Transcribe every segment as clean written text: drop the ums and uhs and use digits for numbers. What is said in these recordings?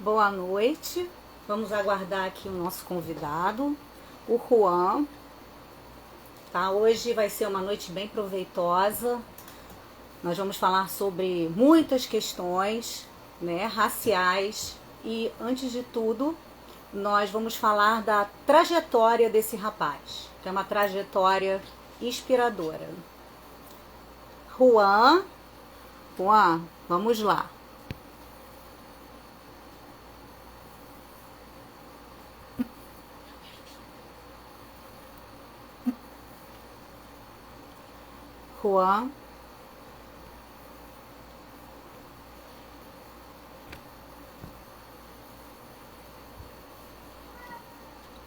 Boa noite. Vamos aguardar aqui o nosso convidado, o Juan. Tá? Hoje vai ser uma noite bem proveitosa. Nós vamos falar sobre muitas questões, né, raciais e, antes de tudo, nós vamos falar da trajetória desse rapaz, que é uma trajetória inspiradora. Juan, vamos lá. Juan.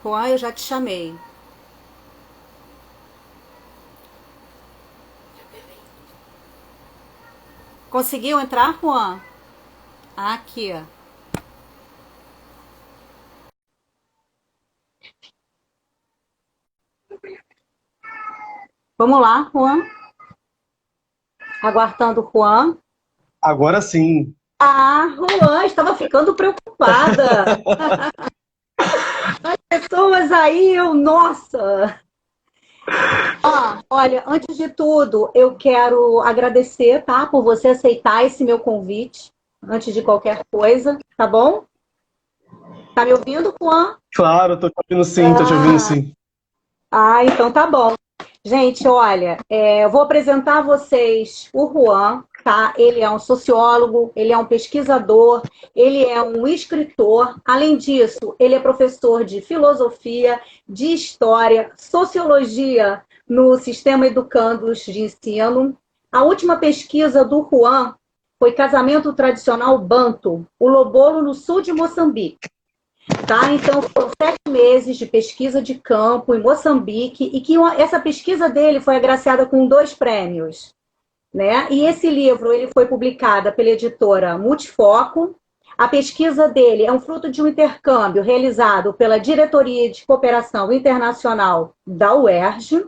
Juan, eu já te chamei. Conseguiu entrar, Juan? Aqui. Vamos lá, Juan. Aguardando o Juan. Agora sim. Juan, estava ficando preocupada. Pessoas aí, nossa. Olha, antes de tudo, eu quero agradecer, tá, por você aceitar esse meu convite, antes de qualquer coisa, tá bom? Tá me ouvindo, Juan? Claro, tô te ouvindo sim, tô te ouvindo sim. Então tá bom. Gente, olha, eu vou apresentar a vocês o Juan, tá? Ele é um sociólogo, ele é um pesquisador, ele é um escritor. Além disso, ele é professor de filosofia, de história, sociologia no Sistema Educandos de Ensino. A última pesquisa do Juan foi Casamento Tradicional Banto, o Lobolo no sul de Moçambique. Tá? Então, foram 7 meses de pesquisa de campo em Moçambique e que essa pesquisa dele foi agraciada com 2 prêmios. Né? E esse livro ele foi publicado pela editora Multifoco. A pesquisa dele é um fruto de um intercâmbio realizado pela Diretoria de Cooperação Internacional da UERJ.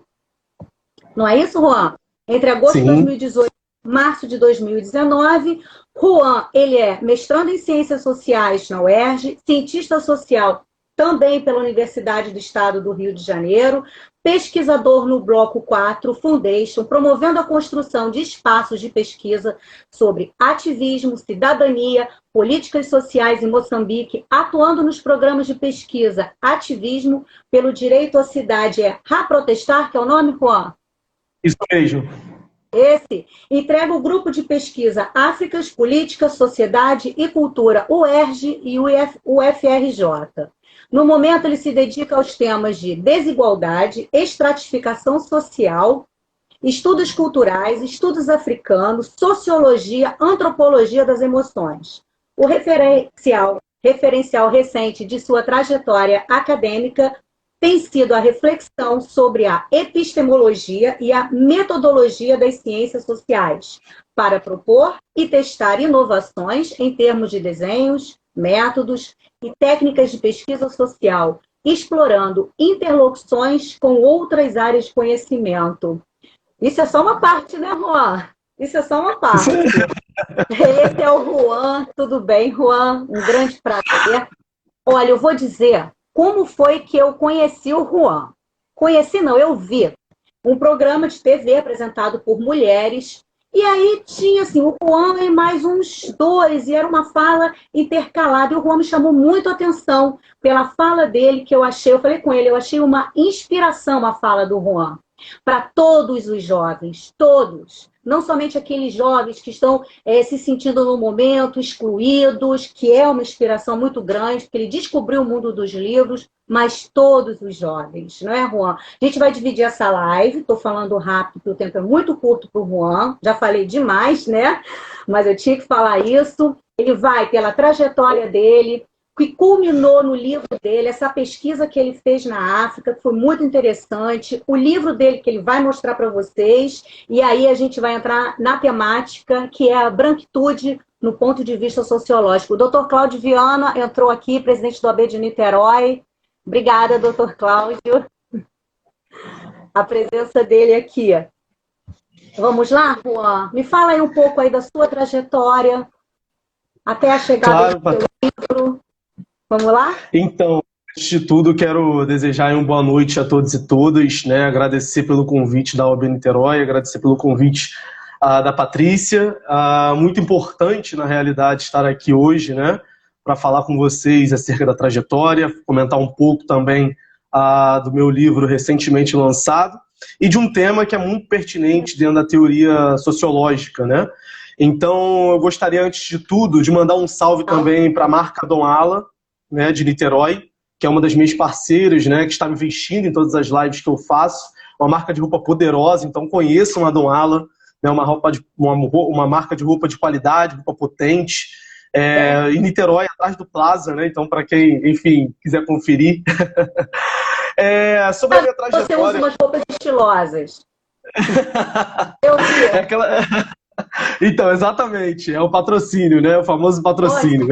Não é isso, Juan? Entre agosto de Sim. 2018 e março de 2019, Juan, ele é mestrando em Ciências Sociais na UERJ, cientista social também pela Universidade do Estado do Rio de Janeiro, pesquisador no Bloco 4 Foundation, promovendo a construção de espaços de pesquisa sobre ativismo, cidadania, políticas sociais em Moçambique, atuando nos programas de pesquisa Ativismo pelo Direito à Cidade, Ra Protestar, que é o nome, Juan? Isso mesmo. Esse entrega o grupo de pesquisa Áfricas, Política, Sociedade e Cultura, UERJ e UFRJ. No momento, ele se dedica aos temas de desigualdade, estratificação social, estudos culturais, estudos africanos, sociologia, antropologia das emoções. O referencial recente de sua trajetória acadêmica tem sido a reflexão sobre a epistemologia e a metodologia das ciências sociais, para propor e testar inovações em termos de desenhos, métodos e técnicas de pesquisa social, explorando interlocuções com outras áreas de conhecimento. Isso é só uma parte, né, Juan? Isso é só uma parte. Esse é o Juan, tudo bem, Juan? Um grande prazer. Olha, eu vou dizer como foi que eu conheci o Juan. Conheci, não, eu vi um programa de TV apresentado por mulheres. E aí tinha assim, o Juan e mais uns dois, e era uma fala intercalada. E o Juan me chamou muito a atenção pela fala dele, que eu falei com ele, eu achei uma inspiração a fala do Juan. Para todos os jovens, todos. Não somente aqueles jovens que estão se sentindo no momento excluídos, que é uma inspiração muito grande, porque ele descobriu o mundo dos livros, mas todos os jovens, não é, Juan? A gente vai dividir essa live, estou falando rápido, porque o tempo é muito curto para o Juan, já falei demais, né? Mas eu tinha que falar isso. Ele vai pela trajetória dele, que culminou no livro dele, essa pesquisa que ele fez na África, que foi muito interessante, o livro dele que ele vai mostrar para vocês, e aí a gente vai entrar na temática, que é a branquitude no ponto de vista sociológico. O doutor Cláudio Viana entrou aqui, presidente do AB de Niterói. Obrigada, doutor Cláudio, a presença dele aqui. Vamos lá, Juan? Me fala aí um pouco aí da sua trajetória. até a chegada Claro, do seu livro. Vamos lá? então, antes de tudo, quero desejar uma boa noite a todos e todas, né? Agradecer pelo convite da OAB Niterói, agradecer pelo convite da Patrícia. Muito importante, na realidade, estar aqui hoje, né? Para falar com vocês acerca da trajetória, comentar um pouco também do meu livro recentemente lançado e de um tema que é muito pertinente dentro da teoria sociológica, né? Então, eu gostaria, antes de tudo, de mandar um salve também para a marca Dom Ala, né, de Niterói, que é uma das minhas parceiras, né, que está me investindo em todas as lives que eu faço. Uma marca de roupa poderosa, então conheçam a Dom Ala, né, uma marca de roupa de qualidade, roupa potente. Em Niterói, atrás do Plaza, né, então para quem, enfim, quiser conferir. Sobre a minha trajetória... Você usa umas roupas estilosas. Eu vi. Então, exatamente, é o patrocínio, né, o famoso patrocínio.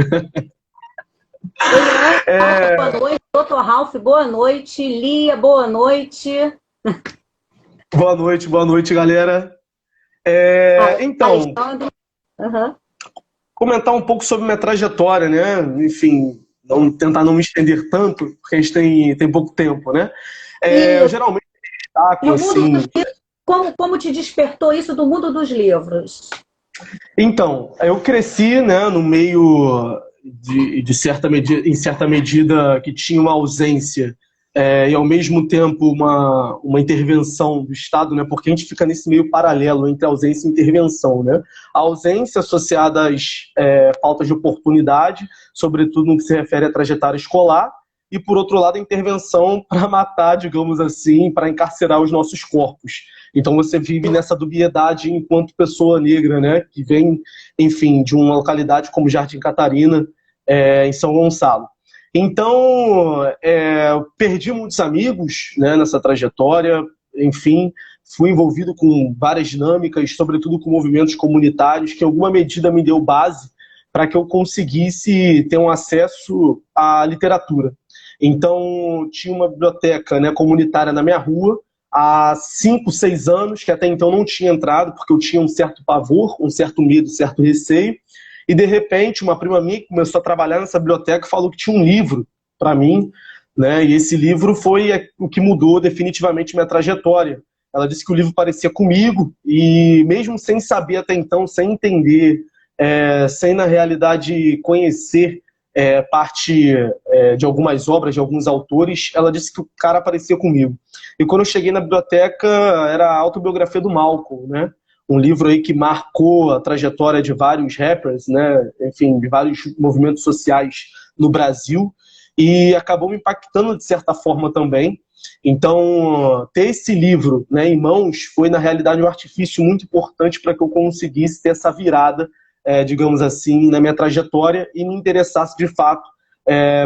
Boa noite, Dr. Ralph, boa noite. Lia, boa noite. Boa noite, galera. Então, comentar um pouco sobre minha trajetória, né? Enfim, tentar não me estender tanto, porque a gente tem pouco tempo, né? Eu geralmente destaco, assim... Como te despertou isso do mundo dos livros? Então, eu cresci, né, no meio... em certa medida, que tinha uma ausência e, ao mesmo tempo, uma intervenção do Estado, né? Porque a gente fica nesse meio paralelo entre ausência e intervenção, né? A ausência associada às faltas de oportunidade, sobretudo no que se refere à trajetória escolar, e, por outro lado, a intervenção para matar, digamos assim, para encarcerar os nossos corpos. Então você vive nessa dubiedade enquanto pessoa negra, né, que vem, enfim, de uma localidade como Jardim Catarina, em São Gonçalo. Então, eu perdi muitos amigos, né, nessa trajetória, enfim, fui envolvido com várias dinâmicas, sobretudo com movimentos comunitários, que em alguma medida me deu base para que eu conseguisse ter um acesso à literatura. Então, tinha uma biblioteca, né, comunitária na minha rua, há 5, 6 anos, que até então não tinha entrado, porque eu tinha um certo pavor, um certo medo, um certo receio, e de repente uma prima minha que começou a trabalhar nessa biblioteca falou que tinha um livro para mim, né, e esse livro foi o que mudou definitivamente minha trajetória. Ela disse que o livro parecia comigo, e mesmo sem saber até então, sem entender, sem na realidade conhecer parte de algumas obras, de alguns autores, ela disse que o cara parecia comigo. E quando eu cheguei na biblioteca, era a autobiografia do Malcolm, né? Um livro aí que marcou a trajetória de vários rappers, né? Enfim, de vários movimentos sociais no Brasil, e acabou me impactando de certa forma também. Então, ter esse livro, né, em mãos foi, na realidade, um artifício muito importante para que eu conseguisse ter essa virada, digamos assim, na minha trajetória e me interessasse, de fato,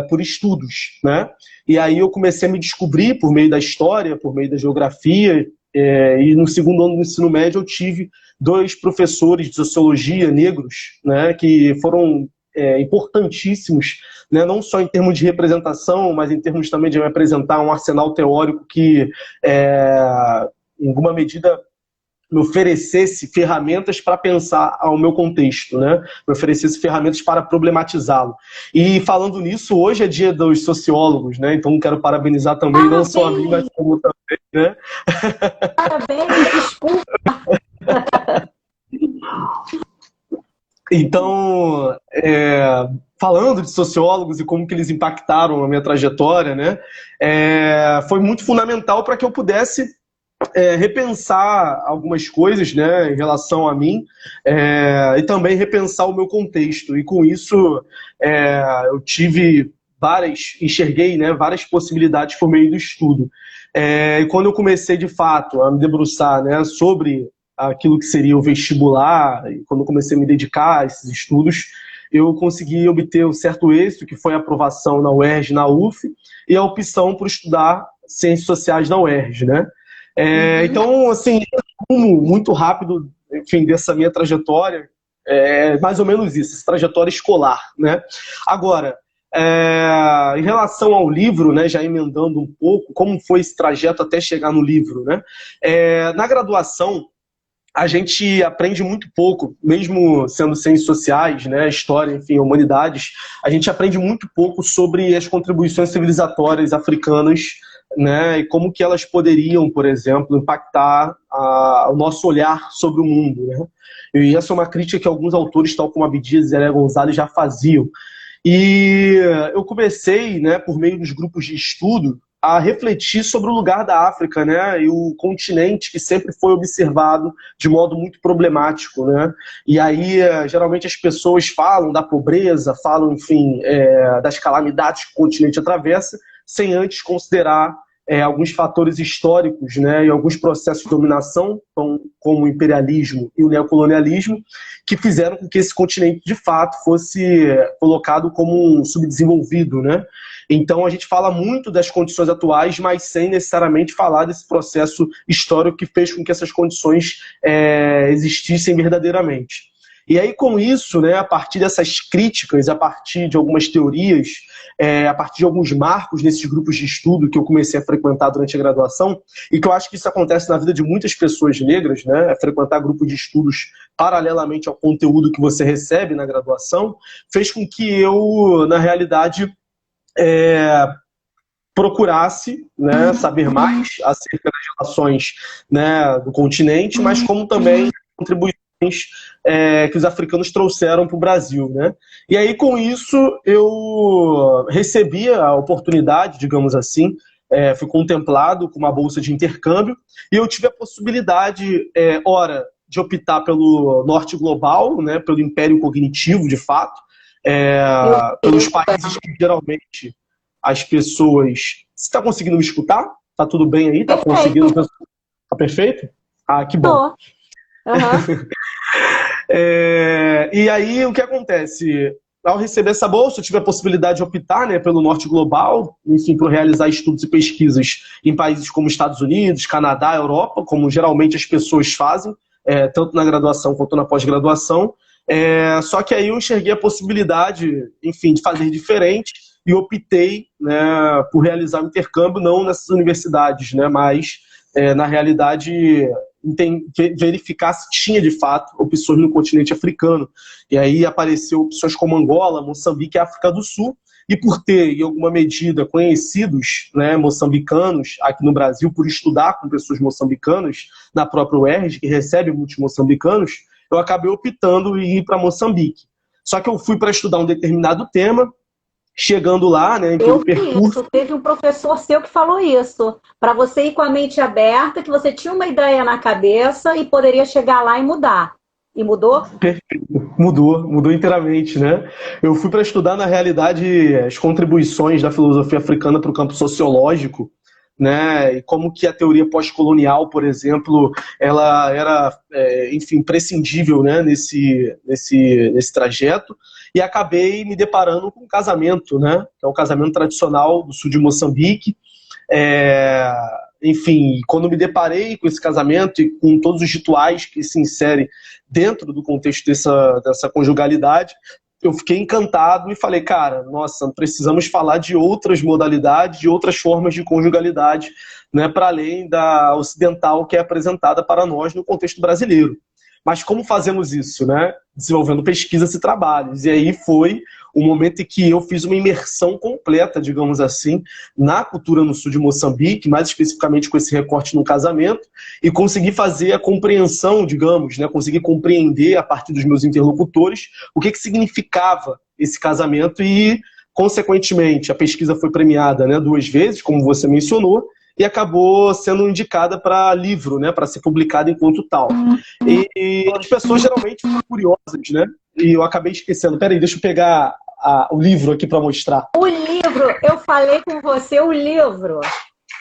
por estudos, né? E aí eu comecei a me descobrir por meio da história, por meio da geografia, e no segundo ano do ensino médio eu tive 2 professores de sociologia negros, né, que foram importantíssimos, né, não só em termos de representação, mas em termos também de me apresentar um arsenal teórico que, em alguma medida, me oferecesse ferramentas para pensar ao meu contexto, né? Me oferecesse ferramentas para problematizá-lo. E falando nisso, hoje é dia dos sociólogos, né? Então quero parabenizar também, não só a mim, mas como também, né? Parabéns, desculpa. Então, falando de sociólogos e como que eles impactaram a minha trajetória, né? Foi muito fundamental para que eu pudesse repensar algumas coisas, né, em relação a mim, e também repensar o meu contexto. E com isso eu enxerguei, né, várias possibilidades por meio do estudo. E quando eu comecei de fato a me debruçar, né, sobre aquilo que seria o vestibular, e quando eu comecei a me dedicar a esses estudos, eu consegui obter um certo êxito, que foi a aprovação na UERJ, na UF, e a opção por estudar Ciências Sociais na UERJ, né? Então, assim, muito rápido, enfim, dessa minha trajetória, mais ou menos isso, essa trajetória escolar, né? Agora, em relação ao livro, né, já emendando um pouco, como foi esse trajeto até chegar no livro, né? Na graduação, a gente aprende muito pouco, mesmo sendo ciências sociais, né, história, enfim, humanidades, a gente aprende muito pouco sobre as contribuições civilizatórias africanas, né, e como que elas poderiam, por exemplo, impactar o nosso olhar sobre o mundo, né? E essa é uma crítica que alguns autores, tal como Abdias e Zélia Gonzalez, já faziam. E eu comecei, né, por meio dos grupos de estudo, a refletir sobre o lugar da África, né, e o continente que sempre foi observado de modo muito problemático, né. E aí, geralmente as pessoas falam da pobreza, falam, enfim, das calamidades que o continente atravessa, sem antes considerar alguns fatores históricos, né, e alguns processos de dominação, como o imperialismo e o neocolonialismo, que fizeram com que esse continente, de fato, fosse colocado como um subdesenvolvido, né? Então, a gente fala muito das condições atuais, mas sem necessariamente falar desse processo histórico que fez com que essas condições existissem verdadeiramente. E aí, com isso, né, a partir dessas críticas, a partir de algumas teorias, a partir de alguns marcos nesses grupos de estudo que eu comecei a frequentar durante a graduação, e que eu acho que isso acontece na vida de muitas pessoas negras, né, frequentar grupos de estudos paralelamente ao conteúdo que você recebe na graduação, fez com que eu, na realidade, procurasse, né, saber mais acerca das relações, né, do continente, mas como também contribuições que os africanos trouxeram para o Brasil, né? E aí, com isso, eu recebi a oportunidade, digamos assim, fui contemplado com uma bolsa de intercâmbio, e eu tive a possibilidade, ora, de optar pelo norte global, né, pelo império cognitivo, de fato, pelos países que geralmente as pessoas... Você está conseguindo me escutar? Tá tudo bem aí? Tá conseguindo? Tá perfeito? Ah, que bom. Uhum. E aí, o que acontece? Ao receber essa bolsa, eu tive a possibilidade de optar, né, pelo norte global, enfim, para realizar estudos e pesquisas em países como Estados Unidos, Canadá, Europa, como geralmente as pessoas fazem, tanto na graduação quanto na pós-graduação. Só que aí eu enxerguei a possibilidade, enfim, de fazer diferente e optei, né, por realizar o intercâmbio, não nessas universidades, né, mas, na realidade, verificar se tinha, de fato, opções no continente africano. E aí apareceu opções como Angola, Moçambique e África do Sul, e por ter, em alguma medida, conhecidos, né, moçambicanos aqui no Brasil, por estudar com pessoas moçambicanas, na própria UERJ, que recebe muitos moçambicanos, eu acabei optando em ir para Moçambique. Só que eu fui para estudar um determinado tema, chegando lá, né, pelo percurso... Teve um professor seu que falou isso, para você ir com a mente aberta, que você tinha uma ideia na cabeça e poderia chegar lá e mudar. E mudou? Perfeito. Mudou inteiramente, né? Eu fui para estudar, na realidade, as contribuições da filosofia africana para o campo sociológico, né? E como que a teoria pós-colonial, por exemplo, ela era, enfim, prescindível, né, nesse trajeto. E acabei me deparando com um casamento, né? Que é o casamento tradicional do sul de Moçambique. Enfim, quando me deparei com esse casamento e com todos os rituais que se inserem dentro do contexto dessa conjugalidade, eu fiquei encantado e falei, cara, nossa, precisamos falar de outras modalidades, de outras formas de conjugalidade, né, para além da ocidental que é apresentada para nós no contexto brasileiro. Mas como fazemos isso, né? Desenvolvendo pesquisas e trabalhos. E aí foi o momento em que eu fiz uma imersão completa, digamos assim, na cultura no sul de Moçambique, mais especificamente com esse recorte no casamento, e consegui fazer a compreensão, digamos, né? Consegui compreender a partir dos meus interlocutores o que significava esse casamento e, consequentemente, a pesquisa foi premiada, né, 2 vezes, como você mencionou, e acabou sendo indicada para livro, né, para ser publicada enquanto tal. E as pessoas geralmente ficam curiosas, né? E eu acabei esquecendo. Peraí, deixa eu pegar o livro aqui para mostrar. O livro, eu falei com você o livro,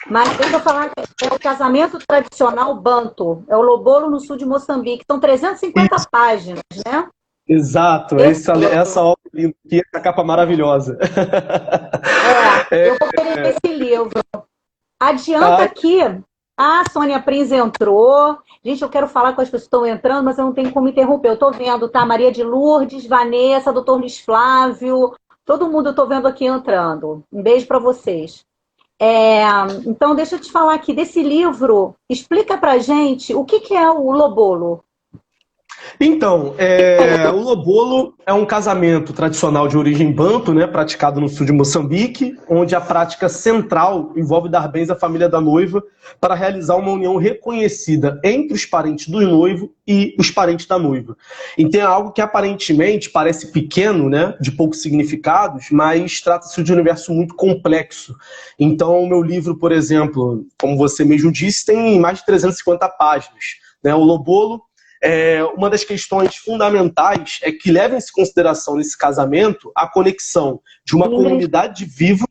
mas deixa eu falar, é o Casamento Tradicional Banto, é o Lobolo no sul de Moçambique, são 350 páginas, né? Exato, essa obra linda aqui, essa capa maravilhosa. Eu vou querer esse livro. Adianta aqui. A Sônia Prins entrou. Gente, eu quero falar com as pessoas que estão entrando, mas eu não tenho como interromper. Eu estou vendo, tá? Maria de Lourdes, Vanessa, doutor Luiz Flávio. Todo mundo eu estou vendo aqui entrando. Um beijo para vocês. Então, deixa eu te falar aqui desse livro. Explica pra gente o que é o Lobolo. Então, o lobolo é um casamento tradicional de origem banto, né, praticado no sul de Moçambique, onde a prática central envolve dar bens à família da noiva para realizar uma união reconhecida entre os parentes do noivo e os parentes da noiva. Então é algo que aparentemente parece pequeno, né, de poucos significados, mas trata-se de um universo muito complexo. Então o meu livro, por exemplo, como você mesmo disse, tem mais de 350 páginas, né? O lobolo, uma das questões fundamentais é que leva-se em consideração nesse casamento a conexão de uma comunidade de vivos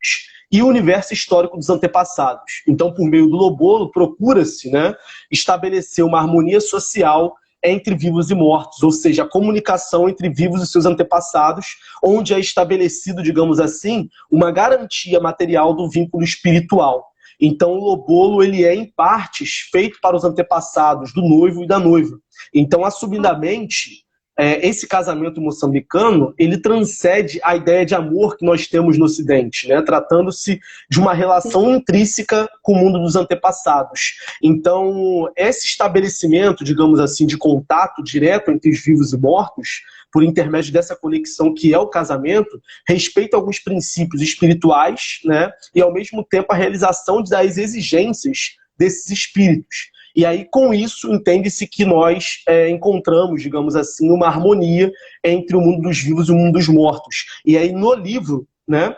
e o universo histórico dos antepassados. Então, por meio do lobolo, procura-se, né, estabelecer uma harmonia social entre vivos e mortos, ou seja, a comunicação entre vivos e seus antepassados, onde é estabelecido, digamos assim, uma garantia material do vínculo espiritual. Então, o lobolo, ele é, em partes, feito para os antepassados do noivo e da noiva. Então, assumidamente, esse casamento moçambicano, ele transcende a ideia de amor que nós temos no Ocidente, né? Tratando-se de uma relação intrínseca com o mundo dos antepassados. Então, esse estabelecimento, digamos assim, de contato direto entre os vivos e mortos, por intermédio dessa conexão que é o casamento, respeita alguns princípios espirituais, né? E, ao mesmo tempo, a realização das exigências desses espíritos. E aí, com isso, entende-se que nós encontramos, digamos assim, uma harmonia entre o mundo dos vivos e o mundo dos mortos. E aí, no livro, né,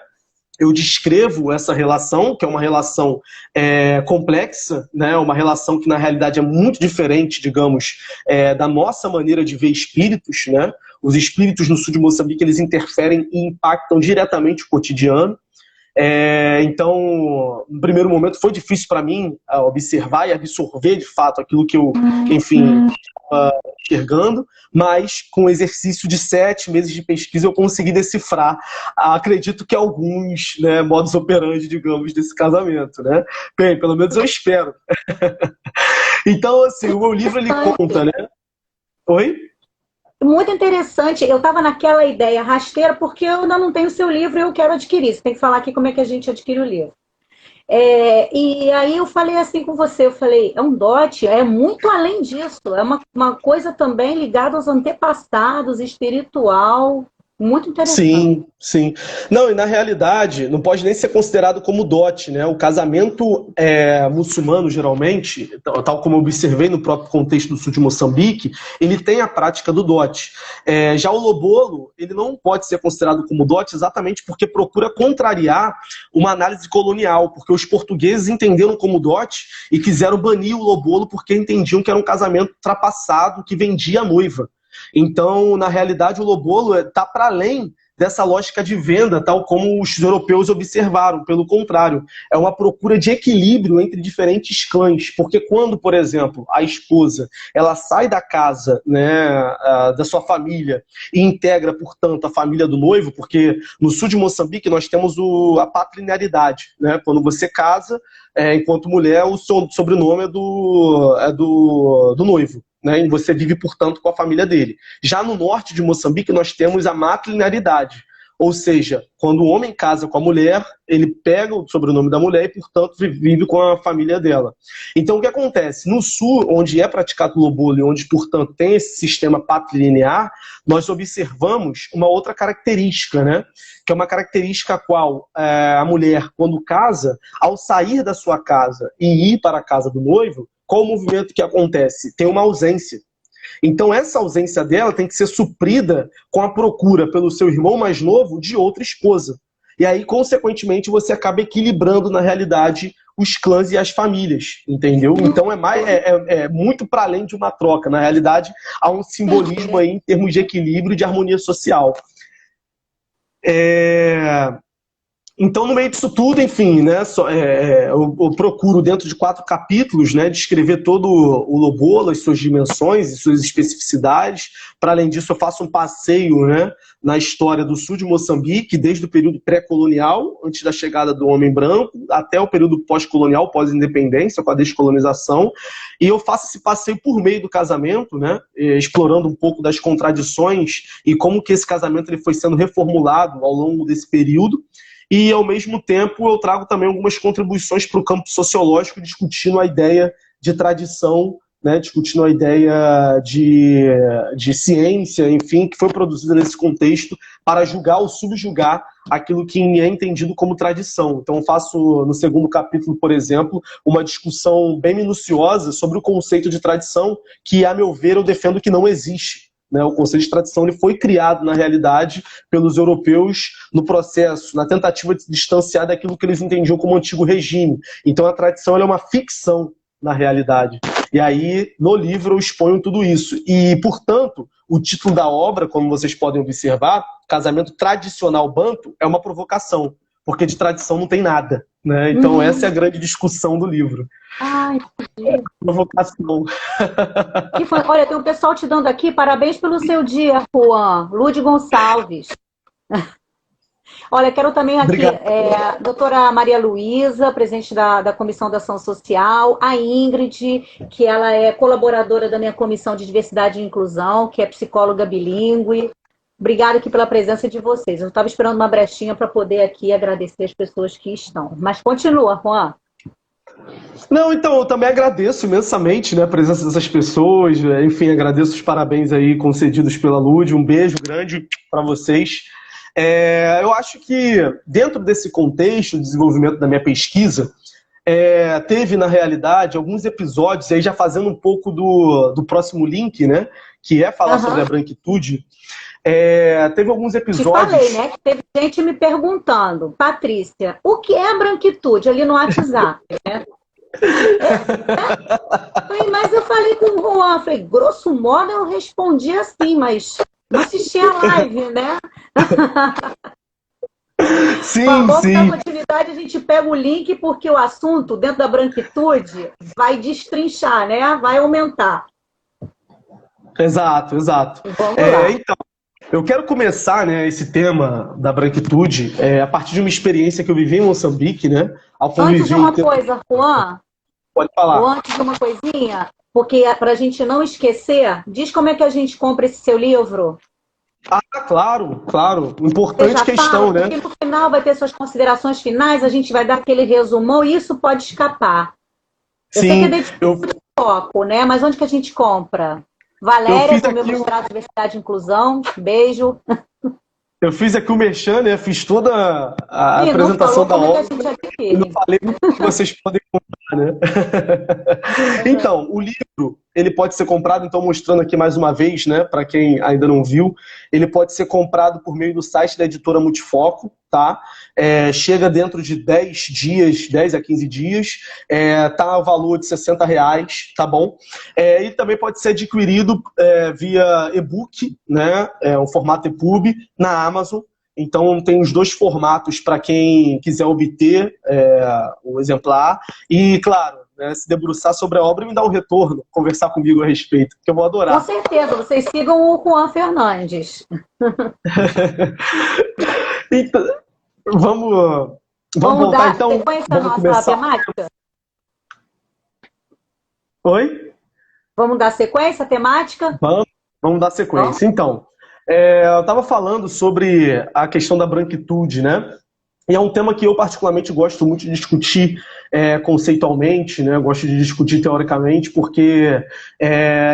eu descrevo essa relação, que é uma relação complexa, né, uma relação que, na realidade, é muito diferente, digamos, da nossa maneira de ver espíritos, né? Os espíritos no sul de Moçambique, eles interferem e impactam diretamente o cotidiano. Então, no primeiro momento foi difícil para mim observar e absorver de fato aquilo que eu, enfim, estava enxergando, mas com o exercício de 7 meses de pesquisa eu consegui decifrar, acredito que alguns, né, modus operandi, digamos, desse casamento, né? Bem, pelo menos eu espero. Então, assim, o meu livro, ele conta, né? Oi? Muito interessante. Eu estava naquela ideia rasteira, porque eu ainda não tenho o seu livro e eu quero adquirir. Você tem que falar aqui como é que a gente adquire o livro. E aí eu falei assim com você, eu falei, é um dote, é muito além disso. É uma coisa também ligada aos antepassados, espiritual. Muito interessante. Sim, sim. Não, e na realidade, não pode nem ser considerado como dote, né? O casamento muçulmano, geralmente, tal como eu observei no próprio contexto do sul de Moçambique, ele tem a prática do dote. Já o lobolo, ele não pode ser considerado como dote exatamente porque procura contrariar uma análise colonial, porque os portugueses entenderam como dote e quiseram banir o lobolo porque entendiam que era um casamento ultrapassado que vendia a noiva. Então, na realidade, o lobolo está para além dessa lógica de venda, tal como os europeus observaram. Pelo contrário, é uma procura de equilíbrio entre diferentes clãs. Porque quando, por exemplo, a esposa ela sai da casa, né, da sua família e integra, portanto, a família do noivo, porque no sul de Moçambique nós temos a patrilinearidade, né? Quando você casa, enquanto mulher, o sobrenome é do noivo. Né, e você vive, portanto, com a família dele. Já no norte de Moçambique, nós temos a matrilinearidade. Ou seja, quando o homem casa com a mulher, ele pega o sobrenome da mulher e, portanto, vive com a família dela. Então, o que acontece? No sul, onde é praticado o lobolo e onde, portanto, tem esse sistema patrilinear, nós observamos uma outra característica, né? Que é uma característica a qual a mulher, quando casa, ao sair da sua casa e ir para a casa do noivo, qual o movimento que acontece? Tem uma ausência. Então essa ausência dela tem que ser suprida com a procura pelo seu irmão mais novo de outra esposa. E aí, consequentemente, você acaba equilibrando, na realidade, os clãs e as famílias, entendeu? Então é muito para além de uma troca. Na realidade, há um simbolismo aí em termos de equilíbrio e de harmonia social. Então, no meio disso tudo, enfim, né, eu procuro, dentro de 4 capítulos, né, descrever todo o lobolo, as suas dimensões e suas especificidades. Para além disso, eu faço um passeio, né, na história do sul de Moçambique, desde o período pré-colonial, antes da chegada do homem branco, até o período pós-colonial, pós-independência, com a descolonização. E eu faço esse passeio por meio do casamento, né, explorando um pouco das contradições e como que esse casamento ele foi sendo reformulado ao longo desse período. E, ao mesmo tempo, eu trago também algumas contribuições para o campo sociológico, discutindo a ideia de tradição né, discutindo a ideia de ciência, enfim, que foi produzida nesse contexto para julgar ou subjugar aquilo que é entendido como tradição. Então, eu faço, no segundo capítulo, por exemplo, uma discussão bem minuciosa sobre o conceito de tradição, que, a meu ver, eu defendo que não existe. Né? O conceito de tradição ele foi criado, na realidade, pelos europeus no processo, na tentativa de se distanciar daquilo que eles entendiam como antigo regime. Então, a tradição ela é uma ficção, na realidade. E aí, no livro, eu exponho tudo isso. E, portanto, o título da obra, como vocês podem observar, Casamento Tradicional Banto, é uma provocação, porque de tradição não tem nada. Né? Então, essa é a grande discussão do livro. Ai, é provocação. Olha, tem um pessoal te dando aqui, parabéns pelo seu dia, Juan. Lude Gonçalves. Olha, quero também aqui a doutora Maria Luísa, presidente da Comissão de Ação Social, a Ingrid, que ela é colaboradora da minha Comissão de Diversidade e Inclusão, que é psicóloga bilíngue. Obrigada aqui pela presença de vocês. Eu estava esperando uma brechinha para poder aqui agradecer as pessoas que estão. Mas continua, Juan. Não, então, eu também agradeço imensamente, né, a presença dessas pessoas. Enfim, agradeço os parabéns aí concedidos pela Lud. Um beijo grande para vocês. Eu acho que, dentro desse contexto de desenvolvimento da minha pesquisa, teve, na realidade, alguns episódios, aí já fazendo um pouco do próximo link, né, que é falar sobre a branquitude. Teve alguns episódios... Te falei, né, que teve gente me perguntando, Patrícia, o que é a branquitude ali no WhatsApp, né? Mas eu falei com o Juan, falei, grosso modo eu respondi assim, mas não assisti a live, né? Sim, sim. Na continuidade a gente pega o link porque o assunto dentro da branquitude vai destrinchar, né? Vai aumentar. Exato. Vamos lá. Então, eu quero começar, né, esse tema da branquitude a partir de uma experiência que eu vivi em Moçambique, né? Antes de uma coisa, Juan, pode falar. Ou antes de uma coisinha, porque para a gente não esquecer, diz como é que a gente compra esse seu livro. Ah, claro. Importante questão, né? Porque no final vai ter suas considerações finais, a gente vai dar aquele resumão e isso pode escapar. Eu sei que é dedicação de foco, né? Mas onde que a gente compra? Valéria, do meu mestrado de Diversidade e Inclusão. Beijo. Eu fiz aqui o merchan, né? Fiz toda a apresentação da obra. E não falei o que vocês podem comprar, né? Então, o livro, ele pode ser comprado, então mostrando aqui mais uma vez, né? Para quem ainda não viu, ele pode ser comprado por meio do site da editora Multifoco, tá? Chega dentro de 10 dias, 10 a 15 dias, tá ao valor de R$60, tá bom? E também pode ser adquirido via e-book, né? Um formato EPUB, na Amazon. Então tem os dois formatos para quem quiser obter o exemplar. E, claro, né, se debruçar sobre a obra e me dar um retorno, conversar comigo a respeito, que eu vou adorar. Com certeza, vocês sigam o Juan Fernandes. Então, vamos voltar, então. Vamos começar a temática? Oi? Vamos dar sequência à temática? Vamos dar sequência. Então, eu estava falando sobre a questão da branquitude, né? E é um tema que eu particularmente gosto muito de discutir conceitualmente, né? Gosto de discutir teoricamente, porque,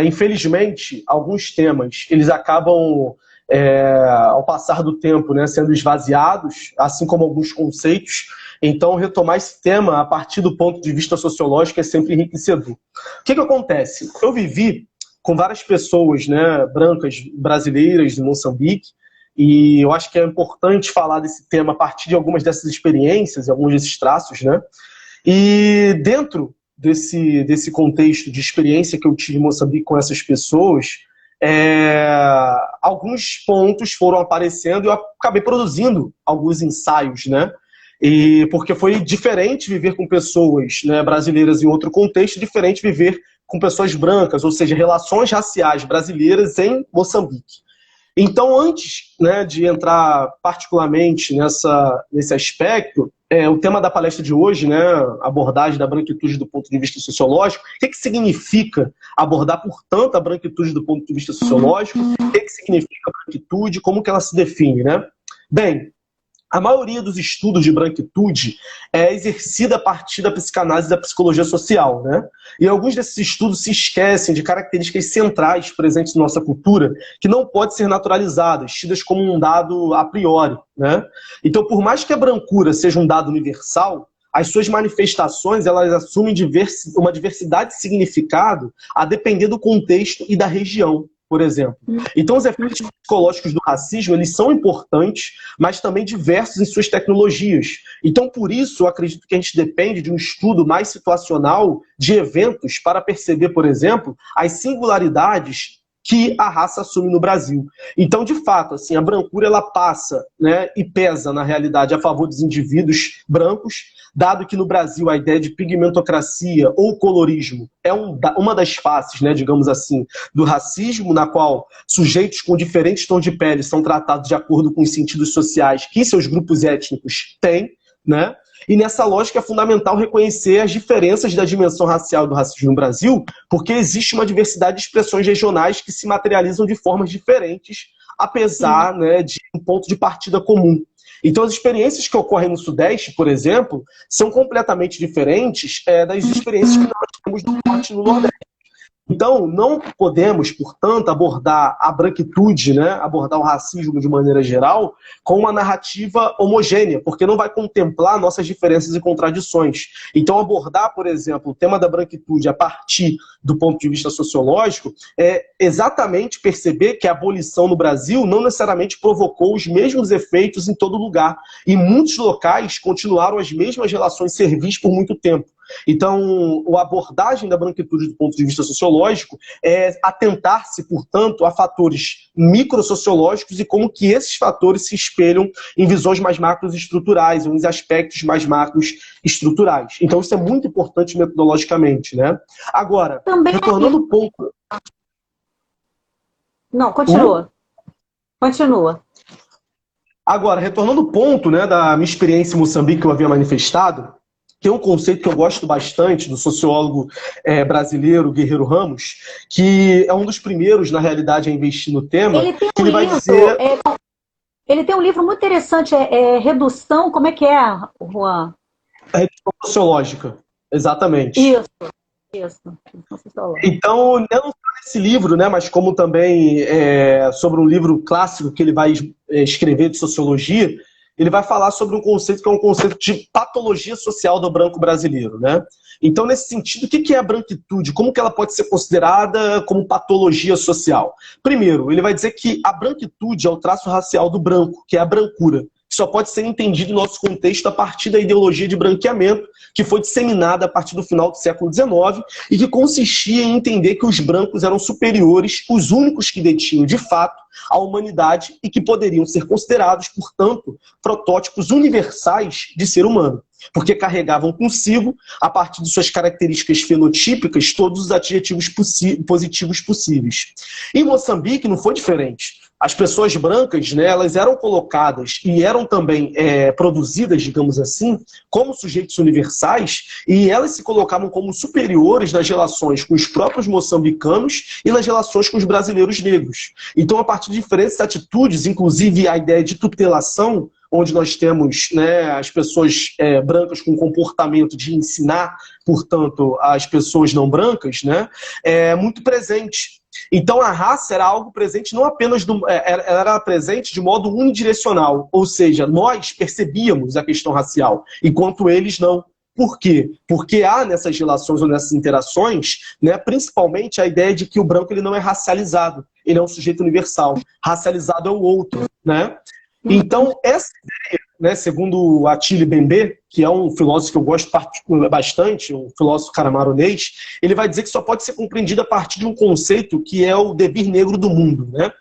infelizmente, alguns temas, eles acabam, ao passar do tempo, né, sendo esvaziados, assim como alguns conceitos. Então, retomar esse tema a partir do ponto de vista sociológico é sempre enriquecedor. O que acontece? Eu vivi com várias pessoas, né, brancas brasileiras de Moçambique, e eu acho que é importante falar desse tema a partir de algumas dessas experiências, alguns desses traços, né? E dentro desse contexto de experiência que eu tive em Moçambique com essas pessoas, alguns pontos foram aparecendo e eu acabei produzindo alguns ensaios, né? E porque foi diferente viver com pessoas, né, brasileiras em outro contexto, diferente viver com pessoas brancas, ou seja, relações raciais brasileiras em Moçambique. Então, antes, né, de entrar particularmente nesse aspecto, o tema da palestra de hoje, né, abordagem da branquitude do ponto de vista sociológico, o que significa abordar, portanto, a branquitude do ponto de vista sociológico, o que significa a branquitude, como que ela se define, né? Bem, A maioria dos estudos de branquitude é exercida a partir da psicanálise e da psicologia social, né? E alguns desses estudos se esquecem de características centrais presentes na nossa cultura que não podem ser naturalizadas, tidas como um dado a priori, né? Então, por mais que a brancura seja um dado universal, as suas manifestações elas assumem uma diversidade de significado a depender do contexto e da região, por exemplo. Então, os efeitos psicológicos do racismo, eles são importantes, mas também diversos em suas tecnologias. Então, por isso, eu acredito que a gente depende de um estudo mais situacional de eventos para perceber, por exemplo, as singularidades que a raça assume no Brasil. Então, de fato, assim, a brancura ela passa, né, e pesa, na realidade, a favor dos indivíduos brancos, dado que no Brasil a ideia de pigmentocracia ou colorismo é uma das faces, né, digamos assim, do racismo, na qual sujeitos com diferentes tons de pele são tratados de acordo com os sentidos sociais que seus grupos étnicos têm, né? E nessa lógica é fundamental reconhecer as diferenças da dimensão racial do racismo no Brasil, porque existe uma diversidade de expressões regionais que se materializam de formas diferentes, apesar, né, de um ponto de partida comum. Então as experiências que ocorrem no Sudeste, por exemplo, são completamente diferentes das experiências que nós temos no Norte e no Nordeste. Então, não podemos, portanto, abordar a branquitude, né, abordar o racismo de maneira geral, com uma narrativa homogênea, porque não vai contemplar nossas diferenças e contradições. Então, abordar, por exemplo, o tema da branquitude a partir do ponto de vista sociológico é exatamente perceber que a abolição no Brasil não necessariamente provocou os mesmos efeitos em todo lugar. Em muitos locais continuaram as mesmas relações servis por muito tempo. Então, a abordagem da branquitude do ponto de vista sociológico é atentar-se, portanto, a fatores microsociológicos e como que esses fatores se espelham em visões mais macros estruturais, ou em aspectos mais macros estruturais. Então, isso é muito importante metodologicamente, né? Agora, também retornando um pouco... Não, continua. Continua. Agora, retornando ao ponto, né, da minha experiência em Moçambique que eu havia manifestado, tem um conceito que eu gosto bastante do sociólogo brasileiro Guerreiro Ramos, que é um dos primeiros, na realidade, a investir no tema. Ele vai dizer... Ele tem um livro muito interessante, Redução, como é que é, Juan? A redução sociológica, exatamente. Isso. Então, não só nesse livro, né, mas como também sobre um livro clássico que ele vai escrever de sociologia, ele vai falar sobre um conceito que é um conceito de patologia social do branco brasileiro, né? Então, nesse sentido, o que é a branquitude? Como que ela pode ser considerada como patologia social? Primeiro, ele vai dizer que a branquitude é o traço racial do branco, que é a brancura, que só pode ser entendido no nosso contexto a partir da ideologia de branqueamento, que foi disseminada a partir do final do século XIX e que consistia em entender que os brancos eram superiores, os únicos que detinham, de fato, a humanidade e que poderiam ser considerados, portanto, protótipos universais de ser humano, porque carregavam consigo, a partir de suas características fenotípicas, todos os adjetivos positivos possíveis. Em Moçambique não foi diferente. As pessoas brancas, né, elas eram colocadas e eram também produzidas, digamos assim, como sujeitos universais, e elas se colocavam como superiores nas relações com os próprios moçambicanos e nas relações com os brasileiros negros. Então, a partir de diferentes atitudes, inclusive a ideia de tutelação, onde nós temos, né, as pessoas brancas com comportamento de ensinar, portanto, as pessoas não brancas, né, muito presente. Então a raça era algo presente não apenas, ela era presente de modo unidirecional, ou seja, nós percebíamos a questão racial, enquanto eles não. Por quê? Porque há nessas relações ou nessas interações, né, principalmente a ideia de que o branco ele não é racializado, ele é um sujeito universal, racializado é o outro, né? Então, essa ideia, né, segundo Attila Mbembe, que é um filósofo que eu gosto bastante, um filósofo caramarunês, ele vai dizer que só pode ser compreendido a partir de um conceito que é o devir negro do mundo, né?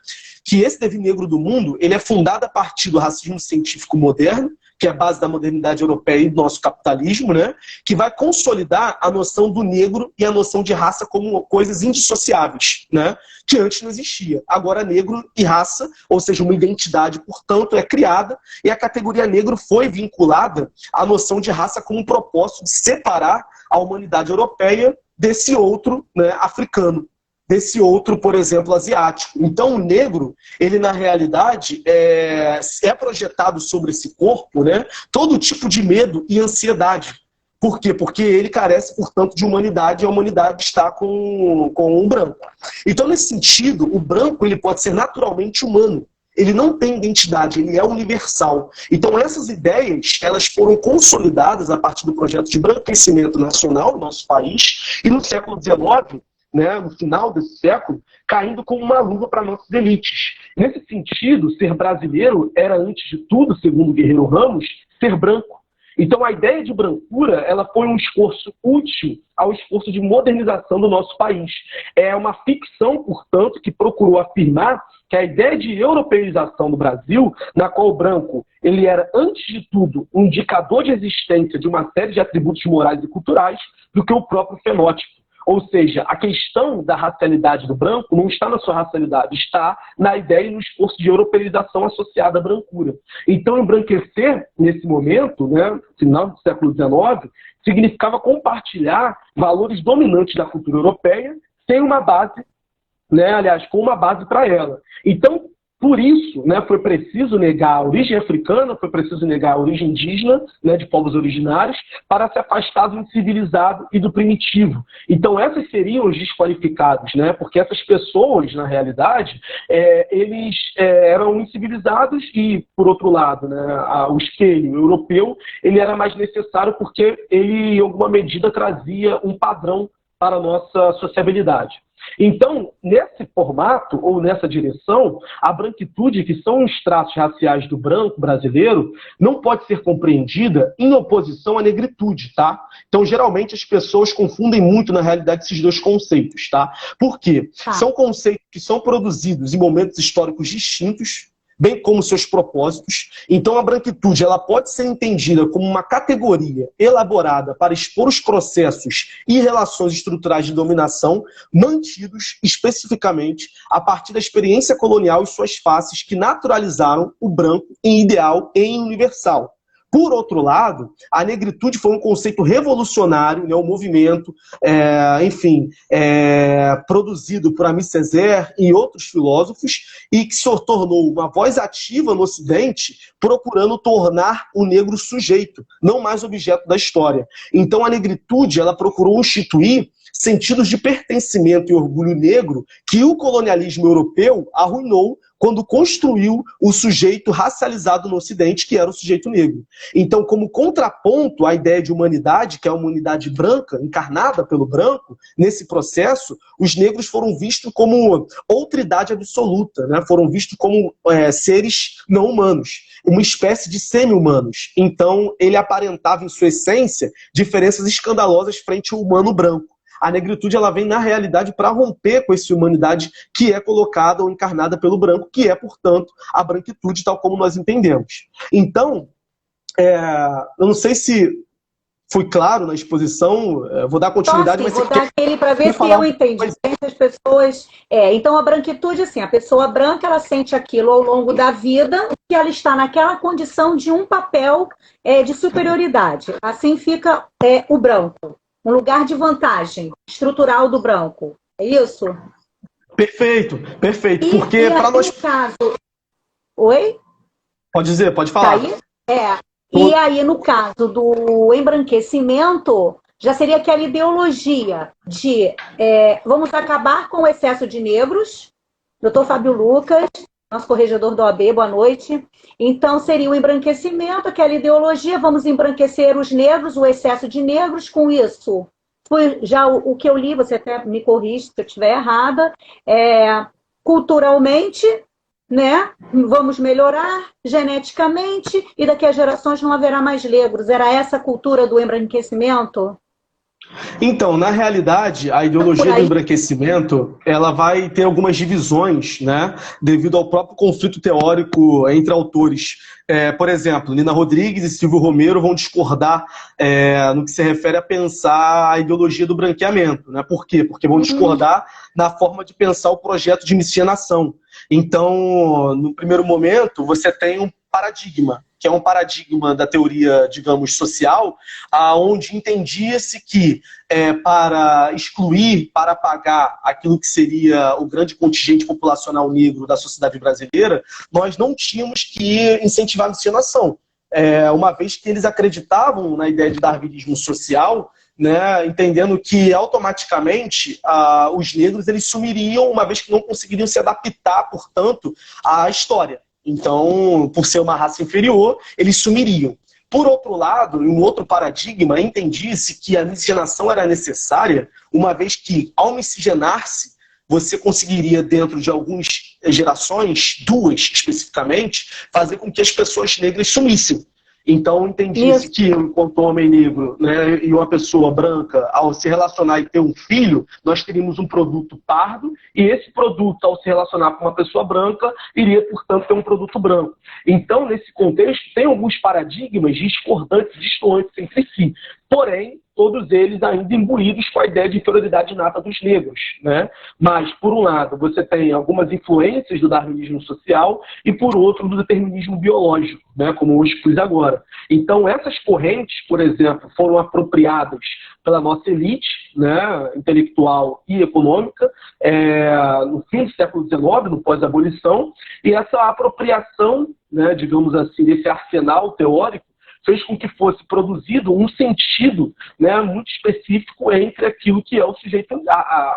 Que esse devir negro do mundo ele é fundado a partir do racismo científico moderno, que é a base da modernidade europeia e do nosso capitalismo, né? Que vai consolidar a noção do negro e a noção de raça como coisas indissociáveis, né? Que antes não existia. Agora negro e raça, ou seja, uma identidade, portanto, é criada, e a categoria negro foi vinculada à noção de raça como um propósito de separar a humanidade europeia desse outro, né, africano, desse outro, por exemplo, asiático. Então, o negro, ele na realidade é projetado sobre esse corpo, né, todo tipo de medo e ansiedade. Por quê? Porque ele carece, portanto, de humanidade, e a humanidade está com um branco. Então, nesse sentido, o branco ele pode ser naturalmente humano. Ele não tem identidade, ele é universal. Então, essas ideias, elas foram consolidadas a partir do projeto de branquecimento nacional no nosso país, e no século XIX, né, no final desse século, caindo como uma luva para nossas elites. Nesse sentido, ser brasileiro era, antes de tudo, segundo o Guerreiro Ramos, ser branco. Então, a ideia de brancura, ela foi um esforço útil ao esforço de modernização do nosso país. É uma ficção, portanto, que procurou afirmar que a ideia de europeização do Brasil, na qual o branco ele era, antes de tudo, um indicador de existência de uma série de atributos morais e culturais, do que o próprio fenótipo. Ou seja, a questão da racialidade do branco não está na sua racialidade, está na ideia e no esforço de europeização associada à brancura. Então, embranquecer, nesse momento, né, final do século XIX, significava compartilhar valores dominantes da cultura europeia sem uma base, né, aliás, com uma base para ela. Então, por isso, né, foi preciso negar a origem africana, foi preciso negar a origem indígena, né, de povos originários, para se afastar do incivilizado e do primitivo. Então, essas seriam os desqualificados, né, porque essas pessoas, na realidade, eles eram incivilizados e, por outro lado, né, o espelho europeu ele era mais necessário porque ele, em alguma medida, trazia um padrão para a nossa sociabilidade. Então, nesse formato, ou nessa direção, a branquitude, que são os traços raciais do branco brasileiro, não pode ser compreendida em oposição à negritude, tá? Então, geralmente, as pessoas confundem muito, na realidade, esses dois conceitos, tá? Por quê? São conceitos que são produzidos em momentos históricos distintos, bem como seus propósitos. Então, a branquitude ela pode ser entendida como uma categoria elaborada para expor os processos e relações estruturais de dominação mantidos especificamente a partir da experiência colonial e suas faces que naturalizaram o branco em ideal e em universal. Por outro lado, a negritude foi um conceito revolucionário, né, um movimento, produzido por Aimé Césaire e outros filósofos, e que se tornou uma voz ativa no Ocidente, procurando tornar o negro sujeito, não mais objeto da história. Então, a negritude ela procurou instituir sentidos de pertencimento e orgulho negro que o colonialismo europeu arruinou quando construiu o sujeito racializado no Ocidente, que era o sujeito negro. Então, como contraponto à ideia de humanidade, que é a humanidade branca, encarnada pelo branco, nesse processo, os negros foram vistos como outridade absoluta, né? Foram vistos como seres não humanos, uma espécie de semi-humanos. Então, ele aparentava, em sua essência, diferenças escandalosas frente ao humano branco. A negritude ela vem, na realidade, para romper com essa humanidade que é colocada ou encarnada pelo branco, que é, portanto, a branquitude, tal como nós entendemos. Então, eu não sei se fui claro na exposição, vou dar continuidade. Mas vou dar aquele para ver se eu entendi. As pessoas, então, a branquitude, assim, a pessoa branca, ela sente aquilo ao longo da vida, que ela está naquela condição de um papel de superioridade. Assim fica o branco. Um lugar de vantagem estrutural do branco. É isso? Perfeito. Porque para nós... caso... Oi? Pode dizer, pode falar. E aí, no caso do embranquecimento, já seria aquela ideologia de vamos acabar com o excesso de negros. Doutor Fábio Lucas, nosso corregedor da OAB, boa noite. Então, seria o embranquecimento, aquela ideologia, vamos embranquecer os negros, o excesso de negros, com isso. Foi já o que eu li, você até me corrige se eu estiver errada, culturalmente, né? Vamos melhorar geneticamente e daqui a gerações não haverá mais negros. Era essa a cultura do embranquecimento? Então, na realidade, a ideologia do embranquecimento, ela vai ter algumas divisões, né, devido ao próprio conflito teórico entre autores. Por exemplo, Nina Rodrigues e Silvio Romero vão discordar no que se refere a pensar a ideologia do branqueamento, né? Por quê? Porque vão discordar na forma de pensar o projeto de miscigenação. Então, no primeiro momento, você tem paradigma, que é um paradigma da teoria, digamos, social, onde entendia-se que para excluir, para apagar aquilo que seria o grande contingente populacional negro da sociedade brasileira, nós não tínhamos que incentivar a miscigenação. Uma vez que eles acreditavam na ideia de darwinismo social, né, entendendo que automaticamente os negros eles sumiriam, uma vez que não conseguiriam se adaptar, portanto, à história. Então, por ser uma raça inferior, eles sumiriam. Por outro lado, em um outro paradigma, entendia-se que a miscigenação era necessária, uma vez que, ao miscigenar-se, você conseguiria, dentro de algumas gerações, 2 especificamente, fazer com que as pessoas negras sumissem. Então, entendi-se que eu, enquanto homem negro, né, e uma pessoa branca, ao se relacionar e ter um filho, nós teríamos um produto pardo, e esse produto, ao se relacionar com uma pessoa branca, iria, portanto, ter um produto branco. Então, nesse contexto, tem alguns paradigmas discordantes, distantes entre si. Porém, todos eles ainda imbuídos com a ideia de inferioridade inata dos negros, né? Mas, por um lado, você tem algumas influências do darwinismo social e, por outro, do determinismo biológico, né? Como eu expus agora. Então, essas correntes, por exemplo, foram apropriadas pela nossa elite, né, intelectual e econômica, no fim do século XIX, no pós-abolição, e essa apropriação, né, digamos assim, desse arsenal teórico, fez com que fosse produzido um sentido, né, muito específico entre aquilo que é o sujeito,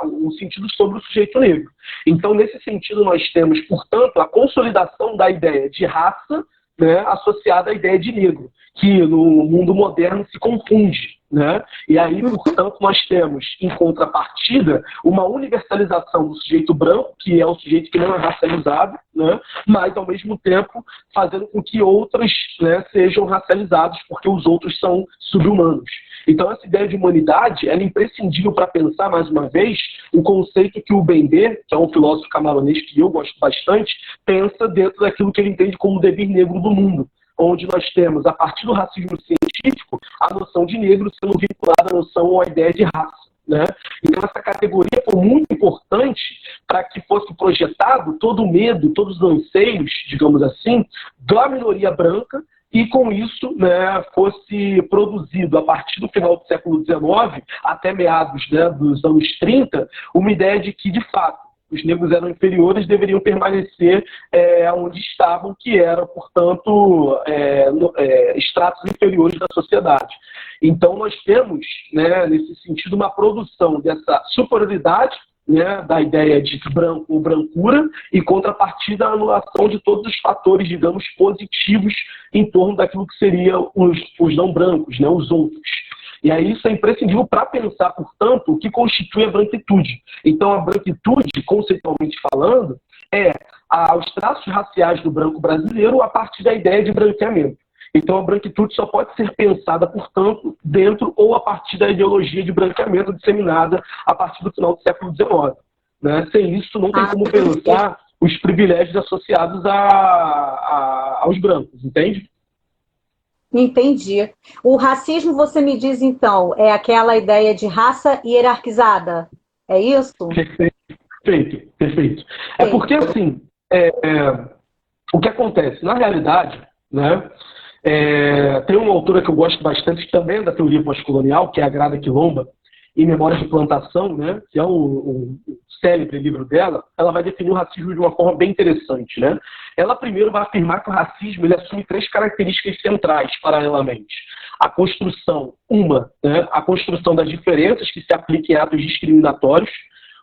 um sentido sobre o sujeito negro. Então, nesse sentido, nós temos, portanto, a consolidação da ideia de raça, né, associada à ideia de negro, que no mundo moderno se confunde. Né? E aí, portanto, nós temos, em contrapartida, uma universalização do sujeito branco, que é o sujeito que não é racializado, né? Mas, ao mesmo tempo, fazendo com que outros, né, sejam racializados, porque os outros são subhumanos. Então, essa ideia de humanidade ela é imprescindível para pensar, mais uma vez, um conceito que o Bembe, que é um filósofo camaronês que eu gosto bastante, pensa dentro daquilo que ele entende como o devir negro do mundo, onde nós temos, a partir do racismo científico, a noção de negro sendo vinculada à noção ou à ideia de raça. Né? Então, essa categoria foi muito importante para que fosse projetado todo o medo, todos os anseios, digamos assim, da minoria branca, e com isso, né, fosse produzido, a partir do final do século XIX, até meados, né, dos anos 30, uma ideia de que, de fato, os negros eram inferiores, deveriam permanecer onde estavam, que eram, portanto, estratos inferiores da sociedade. Então, nós temos, né, nesse sentido, uma produção dessa superioridade, né, da ideia de branco ou brancura, e contrapartida a anulação de todos os fatores, digamos, positivos em torno daquilo que seriam os não brancos, né, os outros. E aí isso é imprescindível para pensar, portanto, o que constitui a branquitude. Então, a branquitude, conceitualmente falando, é os traços raciais do branco brasileiro a partir da ideia de branqueamento. Então, a branquitude só pode ser pensada, portanto, dentro ou a partir da ideologia de branqueamento disseminada a partir do final do século XIX. Né? Sem isso, não tem como pensar os privilégios associados aos brancos, entende? Entendi. O racismo, você me diz, então, é aquela ideia de raça hierarquizada? É isso? Perfeito. É porque, assim, o que acontece? Na realidade, né, tem uma autora que eu gosto bastante, que também é da teoria pós-colonial, que é a Grada Quilomba, em Memórias de Plantação, né, que é um célebre livro dela. Ela vai definir o racismo de uma forma bem interessante. Né? Ela primeiro vai afirmar que o racismo ele assume 3 características centrais, paralelamente. A construção, né, a construção das diferenças que se apliquem a atos discriminatórios,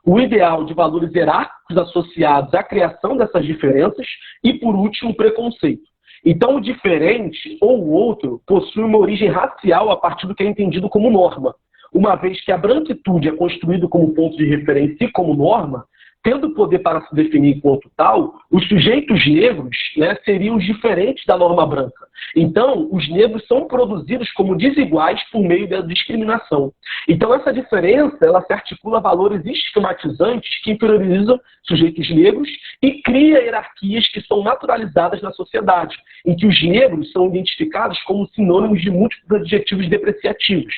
o ideal de valores hierárquicos associados à criação dessas diferenças e, por último, o preconceito. Então, o diferente ou o outro possui uma origem racial a partir do que é entendido como norma. Uma vez que a branquitude é construída como ponto de referência e como norma, tendo poder para se definir enquanto tal, os sujeitos negros, né, seriam os diferentes da norma branca. Então, os negros são produzidos como desiguais por meio da discriminação. Então, essa diferença ela se articula a valores estigmatizantes que inferiorizam sujeitos negros e cria hierarquias que são naturalizadas na sociedade, em que os negros são identificados como sinônimos de múltiplos adjetivos depreciativos.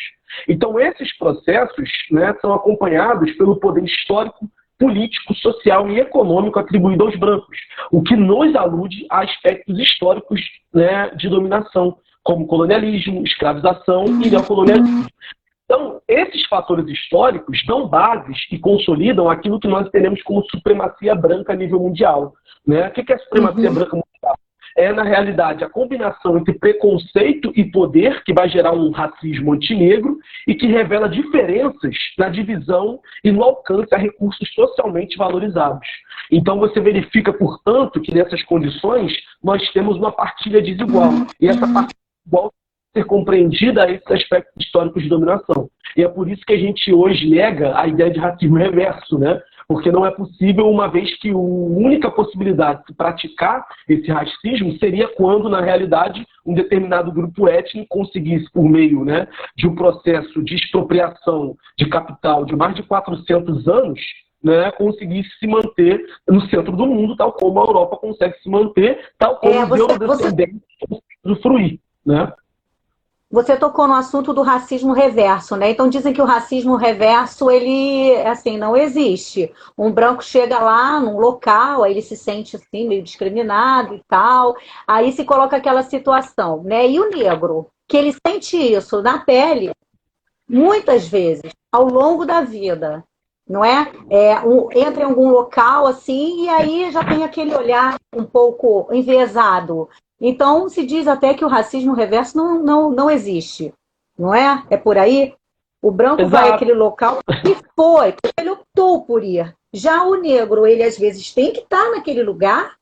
Então, esses processos, né, são acompanhados pelo poder histórico político, social e econômico atribuído aos brancos, o que nos alude a aspectos históricos, né, de dominação, como colonialismo, escravização e neocolonialismo. Então, esses fatores históricos dão bases e consolidam aquilo que nós entendemos como supremacia branca a nível mundial. Né? O que é a supremacia branca mundial? É, na realidade, a combinação entre preconceito e poder que vai gerar um racismo antinegro e que revela diferenças na divisão e no alcance a recursos socialmente valorizados. Então, você verifica, portanto, que nessas condições nós temos uma partilha desigual. E essa partilha desigual ser compreendida a esses aspectos históricos de dominação. E é por isso que a gente hoje nega a ideia de racismo reverso, né? Porque não é possível, uma vez que a única possibilidade de praticar esse racismo seria quando, na realidade, um determinado grupo étnico conseguisse, por meio, né, de um processo de expropriação de capital de mais de 400 anos, né, conseguisse se manter no centro do mundo, tal como a Europa consegue se manter, tal como os eurodescendentes conseguem usufruir, né? Você tocou no assunto do racismo reverso, né? Então dizem que o racismo reverso, ele, assim, não existe. Um branco chega lá num local, aí ele se sente, assim, meio discriminado e tal, aí se coloca aquela situação, né? E o negro, que ele sente isso na pele, muitas vezes, ao longo da vida, não é? Entra em algum local, assim, e aí já tem aquele olhar um pouco enviesado. Então, se diz até que o racismo reverso não existe, não é? É por aí? O branco Exato. vai àquele local e foi, porque ele optou por ir. Já o negro, ele às vezes tem que estar naquele lugar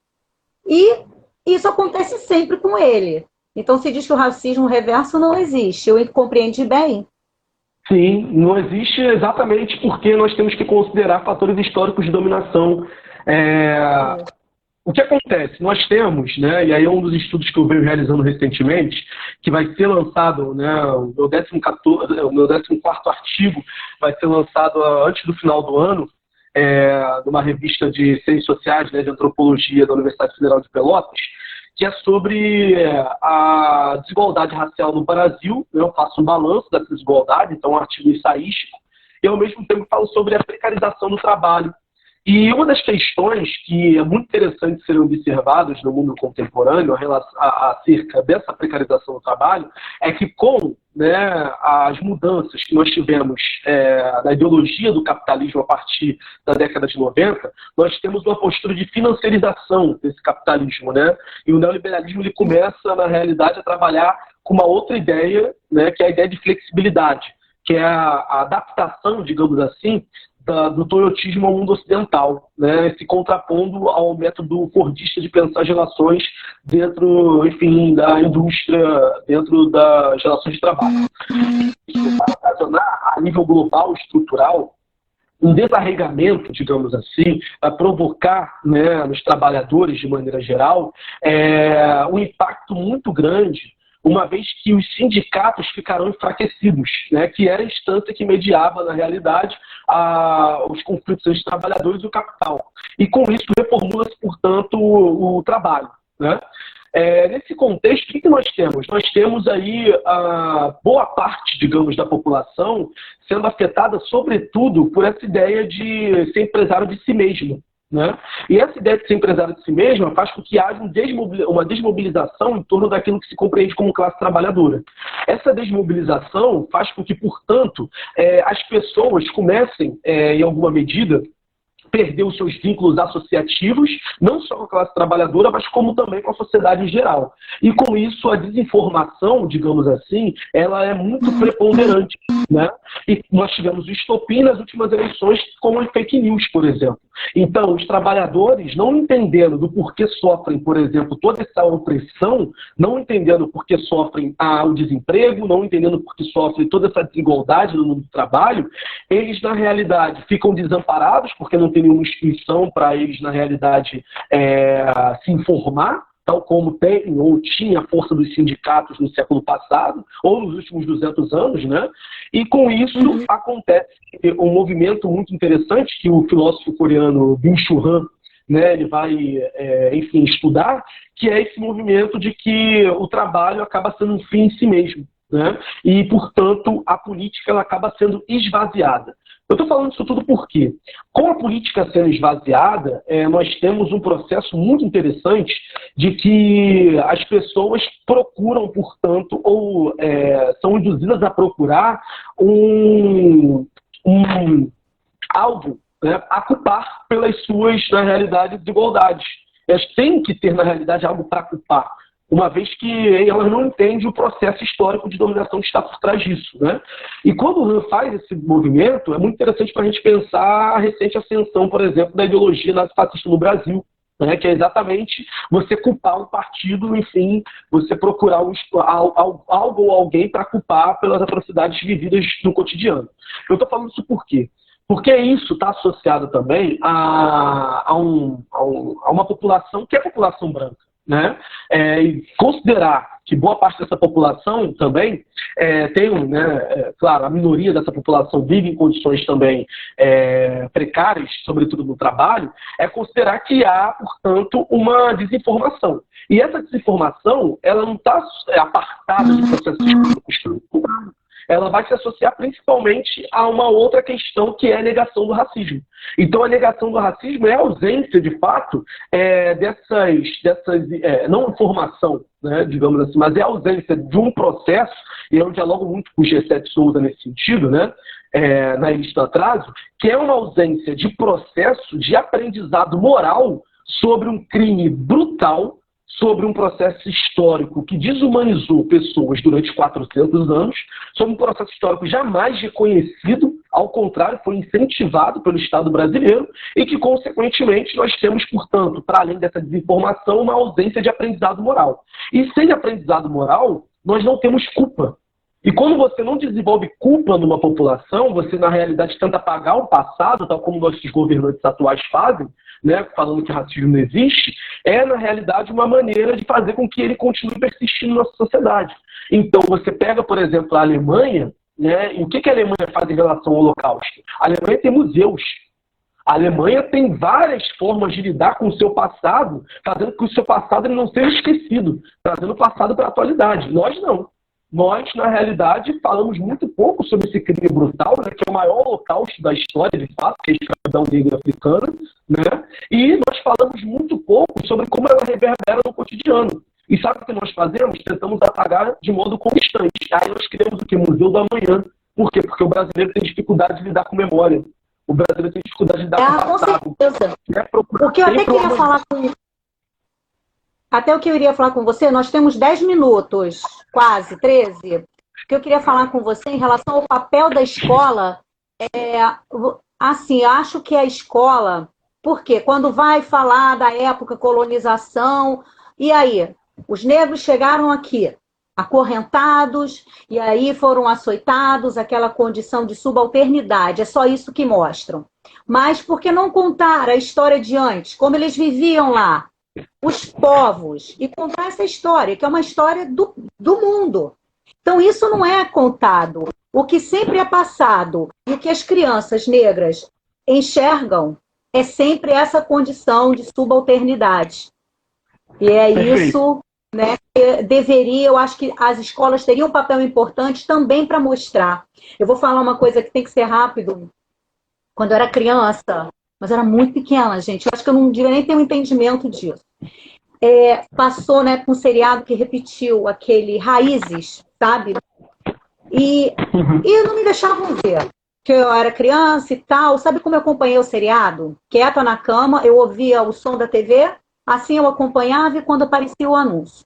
e isso acontece sempre com ele. Então, se diz que o racismo reverso não existe. Eu compreendi bem? Sim, não existe exatamente porque nós temos que considerar fatores históricos de dominação. O que acontece? Nós temos, né, e aí é um dos estudos que eu venho realizando recentemente, que vai ser lançado, né, o meu 14º artigo vai ser lançado antes do final do ano, numa revista de ciências sociais, né, de antropologia da Universidade Federal de Pelotas, que é sobre a desigualdade racial no Brasil. Eu faço um balanço dessa desigualdade, então um artigo ensaístico, e ao mesmo tempo falo sobre a precarização do trabalho. E uma das questões que é muito interessante serem observadas no mundo contemporâneo acerca dessa precarização do trabalho é que com, né, as mudanças que nós tivemos na ideologia do capitalismo a partir da década de 90, nós temos uma postura de financiarização desse capitalismo, né? E o neoliberalismo ele começa, na realidade, a trabalhar com uma outra ideia, né, que é a ideia de flexibilidade, que é a adaptação, digamos assim, do toyotismo ao mundo ocidental, né, se contrapondo ao método fordista de pensar as relações dentro, enfim, da indústria, dentro das relações de trabalho. Isso vai ocasionar, a nível global, estrutural, um desarraigamento, digamos assim, a provocar, né, nos trabalhadores, de maneira geral, um impacto muito grande, uma vez que os sindicatos ficarão enfraquecidos, né, que era a instância que mediava, na realidade, os conflitos entre os trabalhadores e o capital. E com isso reformula-se, portanto, o trabalho, né? Nesse contexto, o que nós temos? Nós temos aí a boa parte, digamos, da população sendo afetada, sobretudo, por essa ideia de ser empresário de si mesmo, né? E essa ideia de ser empresário de si mesma faz com que haja uma desmobilização em torno daquilo que se compreende como classe trabalhadora. Essa desmobilização faz com que, portanto, as pessoas comecem, em alguma medida, perder os seus vínculos associativos, não só com a classe trabalhadora, mas como também com a sociedade em geral. E com isso, a desinformação, digamos assim, ela é muito preponderante, né? E nós tivemos o estopim nas últimas eleições, como as fake news, por exemplo. Então, os trabalhadores, não entendendo do porquê sofrem, por exemplo, toda essa opressão, não entendendo por que sofrem o desemprego, não entendendo por que sofrem toda essa desigualdade no mundo do trabalho, eles, na realidade, ficam desamparados, porque não tem nenhuma instituição para eles, na realidade, se informar, tal como tem ou tinha a força dos sindicatos no século passado, ou nos últimos 200 anos, né? E com isso acontece um movimento muito interessante que o filósofo coreano Byung-Chul Han, né, ele vai, enfim, estudar, que é esse movimento de que o trabalho acaba sendo um fim em si mesmo, né? E, portanto, a política ela acaba sendo esvaziada. Eu estou falando isso tudo porque, com a política sendo esvaziada, nós temos um processo muito interessante de que as pessoas procuram, portanto, ou são induzidas a procurar algo, né, a culpar pelas suas, na realidade, desigualdades. Elas têm que ter, na realidade, algo para culpar, uma vez que elas não entendem o processo histórico de dominação que está por trás disso, né? E quando o Han faz esse movimento, é muito interessante para a gente pensar a recente ascensão, por exemplo, da ideologia nazifascista no Brasil, né? Que é exatamente você culpar um partido, enfim, você procurar algo ou alguém para culpar pelas atrocidades vividas no cotidiano. Eu estou falando isso por quê? Porque isso está associado também a uma população que é a população branca, né? E considerar que boa parte dessa população também claro, a minoria dessa população vive em condições também precárias, sobretudo no trabalho, é considerar que há, portanto, uma desinformação. E essa desinformação, ela não está apartada de processos históricos, ela vai se associar principalmente a uma outra questão, que é a negação do racismo. Então, a negação do racismo é a ausência, de fato, não informação, né, digamos assim, mas é a ausência de um processo, e eu dialogo muito com o G7 Souza nesse sentido, né, na Elite do Atraso, que é uma ausência de processo de aprendizado moral sobre um crime brutal, sobre um processo histórico que desumanizou pessoas durante 400 anos, sobre um processo histórico jamais reconhecido, ao contrário, foi incentivado pelo Estado brasileiro e que, consequentemente, nós temos, portanto, para além dessa desinformação, uma ausência de aprendizado moral. E sem aprendizado moral, nós não temos culpa. E quando você não desenvolve culpa numa população, você, na realidade, tenta apagar o passado, tal como nossos governantes atuais fazem, né, falando que racismo não existe, na realidade, uma maneira de fazer com que ele continue persistindo na nossa sociedade. Então, você pega, por exemplo, a Alemanha, né, e o que a Alemanha faz em relação ao Holocausto? A Alemanha tem museus. A Alemanha tem várias formas de lidar com o seu passado, fazendo com que o seu passado ele não seja esquecido, trazendo o passado para a atualidade. Nós não. Nós, na realidade, falamos muito pouco sobre esse crime brutal, né, que é o maior holocausto da história, de fato, que é a escravidão negra africana, né, e nós falamos muito pouco sobre como ela reverbera no cotidiano. E sabe o que nós fazemos? Tentamos apagar de modo constante. Aí nós criamos o quê? Museu do Amanhã. Por quê? Porque o brasileiro tem dificuldade de lidar com memória. O brasileiro tem dificuldade de lidar com o passado. Com certeza. O que eu até queria falar com... Até o que eu iria falar com você, nós temos 10 minutos, quase, 13. O que eu queria falar com você em relação ao papel da escola, assim, acho que a escola, porque quando vai falar da época colonização, e aí, os negros chegaram aqui, acorrentados, e aí foram açoitados, aquela condição de subalternidade, é só isso que mostram. Mas por que não contar a história de antes, como eles viviam lá? Os povos, e contar essa história, que é uma história do mundo. Então, isso não é contado. O que sempre é passado e o que as crianças negras enxergam é sempre essa condição de subalternidade. E é isso, né, que deveria, eu acho que as escolas teriam um papel importante também para mostrar. Eu vou falar uma coisa que tem que ser rápido. Quando eu era criança, mas era muito pequena, gente. Eu acho que eu não devia nem ter um entendimento disso. Passou, né, com um seriado que repetiu aquele Raízes, sabe? E não me deixavam ver. Que eu era criança e tal. Sabe como eu acompanhei o seriado? Quieta na cama, eu ouvia o som da TV, assim eu acompanhava e quando aparecia o anúncio.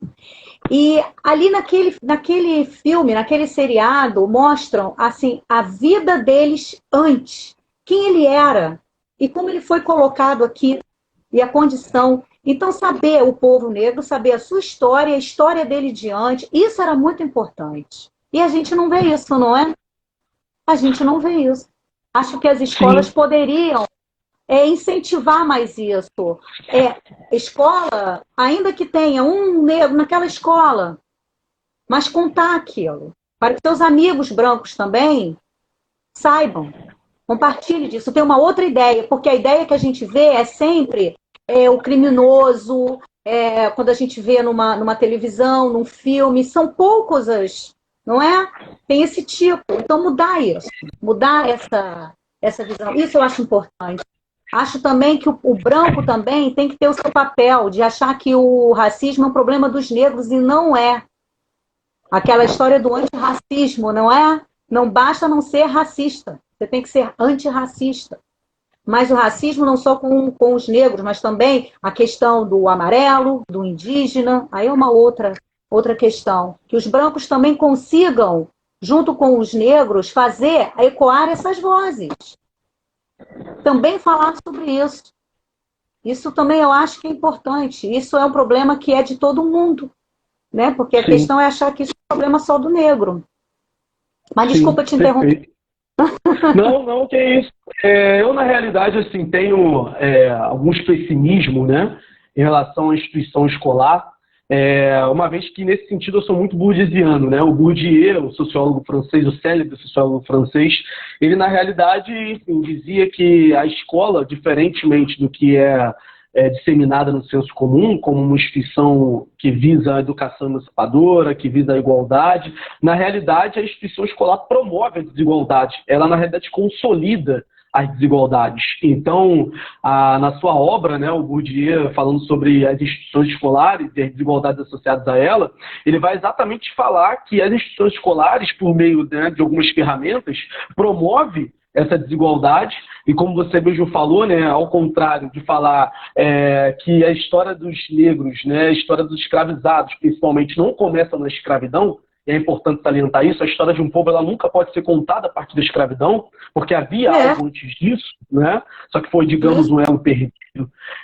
E ali naquele filme, naquele seriado, mostram assim a vida deles antes. Quem ele era. E como ele foi colocado aqui, e a condição. Então, saber o povo negro, saber a sua história, a história dele diante, isso era muito importante. E a gente não vê isso, não é? A gente não vê isso. Acho que as escolas poderiam incentivar mais isso. Escola, ainda que tenha um negro naquela escola, mas contar aquilo. Para que seus amigos brancos também saibam. Compartilhe disso. Tem uma outra ideia, porque a ideia que a gente vê é sempre o criminoso, quando a gente vê numa televisão, num filme, são poucos não é? Tem esse tipo. Então, mudar isso. Mudar essa visão. Isso eu acho importante. Acho também que o branco também tem que ter o seu papel de achar que o racismo é um problema dos negros e não é. Aquela história do antirracismo, não é? Não basta não ser racista, você tem que ser antirracista. Mas o racismo não só com os negros, mas também a questão do amarelo, do indígena, aí é uma outra questão. Que os brancos também consigam, junto com os negros, fazer ecoar essas vozes. Também falar sobre isso. Isso também eu acho que é importante. Isso é um problema que é de todo mundo, né? Porque a questão é achar que isso é um problema só do negro. Mas desculpa te interromper. Não, que é isso. Eu, na realidade, assim, tenho alguns pessimismo, né, em relação à instituição escolar, uma vez que, nesse sentido, eu sou muito bourdieusiano, né? O Bourdieu, o sociólogo francês, o célebre sociólogo francês, ele, na realidade, enfim, dizia que a escola, diferentemente do que é disseminada no senso comum, como uma instituição que visa a educação emancipadora, que visa a igualdade, na realidade, a instituição escolar promove a desigualdade. Ela, na realidade, consolida as desigualdades. Então, na sua obra, né, o Bourdieu, falando sobre as instituições escolares e as desigualdades associadas a ela, ele vai exatamente falar que as instituições escolares, por meio, né, de algumas ferramentas, promove essa desigualdade, e como você mesmo falou, né, ao contrário de falar que a história dos negros, né, a história dos escravizados, principalmente, não começa na escravidão, e é importante salientar isso, a história de um povo ela nunca pode ser contada a partir da escravidão, porque havia algo antes disso, né, só que foi, digamos, um elo perdido.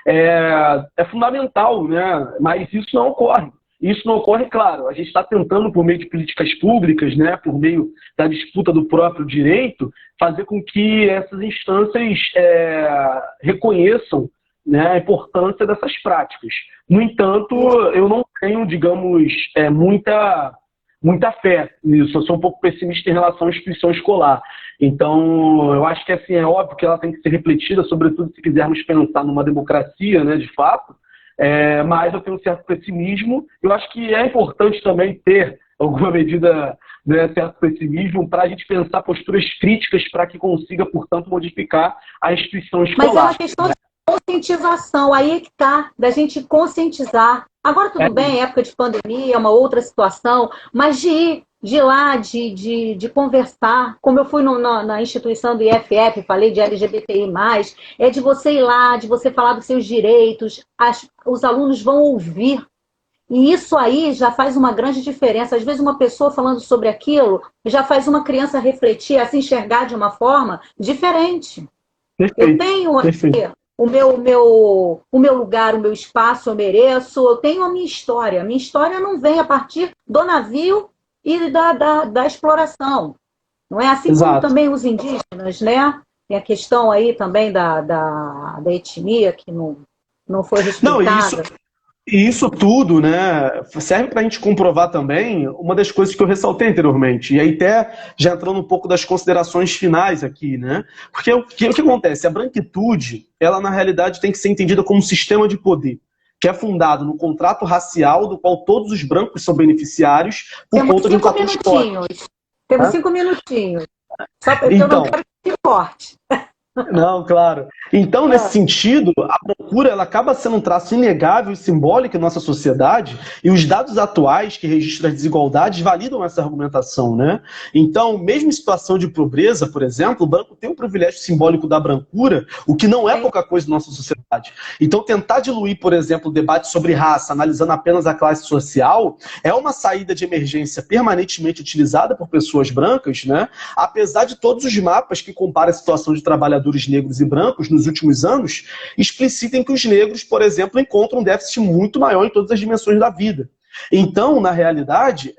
É fundamental, né, mas isso não ocorre. Isso não ocorre, claro, a gente está tentando, por meio de políticas públicas, né, por meio da disputa do próprio direito, fazer com que essas instâncias reconheçam, né, a importância dessas práticas. No entanto, eu não tenho, digamos, muita fé nisso. Eu sou um pouco pessimista em relação à instituição escolar. Então, eu acho que assim, é óbvio que ela tem que ser refletida, sobretudo se quisermos pensar numa democracia, né, de fato, mas eu tenho um certo pessimismo. Eu acho que é importante também ter alguma medida, né, certo pessimismo, para a gente pensar posturas críticas para que consiga, portanto, modificar a instituição escolar. Mas é uma questão de conscientização, aí é que está, da gente conscientizar. Agora tudo bem, época de pandemia, é uma outra situação, mas de ir de lá, de conversar, como eu fui na instituição do IFF, falei de LGBTI+, é de você ir lá, de você falar dos seus direitos, os alunos vão ouvir, e isso aí já faz uma grande diferença. Às vezes uma pessoa falando sobre aquilo já faz uma criança refletir, a se enxergar de uma forma diferente. Perfeito, eu tenho aqui o meu lugar, o meu espaço, eu mereço, eu tenho a minha história. A minha história não vem a partir do navio e da exploração. Não é assim? Exato. Como também os indígenas, né? Tem a questão aí também da etnia que não foi respeitada. E isso tudo, né, serve para a gente comprovar também uma das coisas que eu ressaltei anteriormente, e aí até já entrando um pouco das considerações finais aqui, né? Porque o que acontece? A branquitude, ela na realidade tem que ser entendida como um sistema de poder, que é fundado no contrato racial, do qual todos os brancos são beneficiários por conta de um fator histórico. Temos 5 minutinhos. Só porque eu não quero que corte. Não, claro. Então, nesse sentido, a procura ela acaba sendo um traço inegável e simbólico em nossa sociedade, e os dados atuais que registram as desigualdades validam essa argumentação, né? Então, mesmo em situação de pobreza, por exemplo, o branco tem o privilégio simbólico da brancura, o que não é pouca coisa na nossa sociedade. Então, tentar diluir, por exemplo, o debate sobre raça, analisando apenas a classe social, é uma saída de emergência permanentemente utilizada por pessoas brancas, né? Apesar de todos os mapas que comparam a situação de trabalhadores negros e brancos nos últimos anos explicitem que os negros, por exemplo, encontram um déficit muito maior em todas as dimensões da vida. Então, na realidade,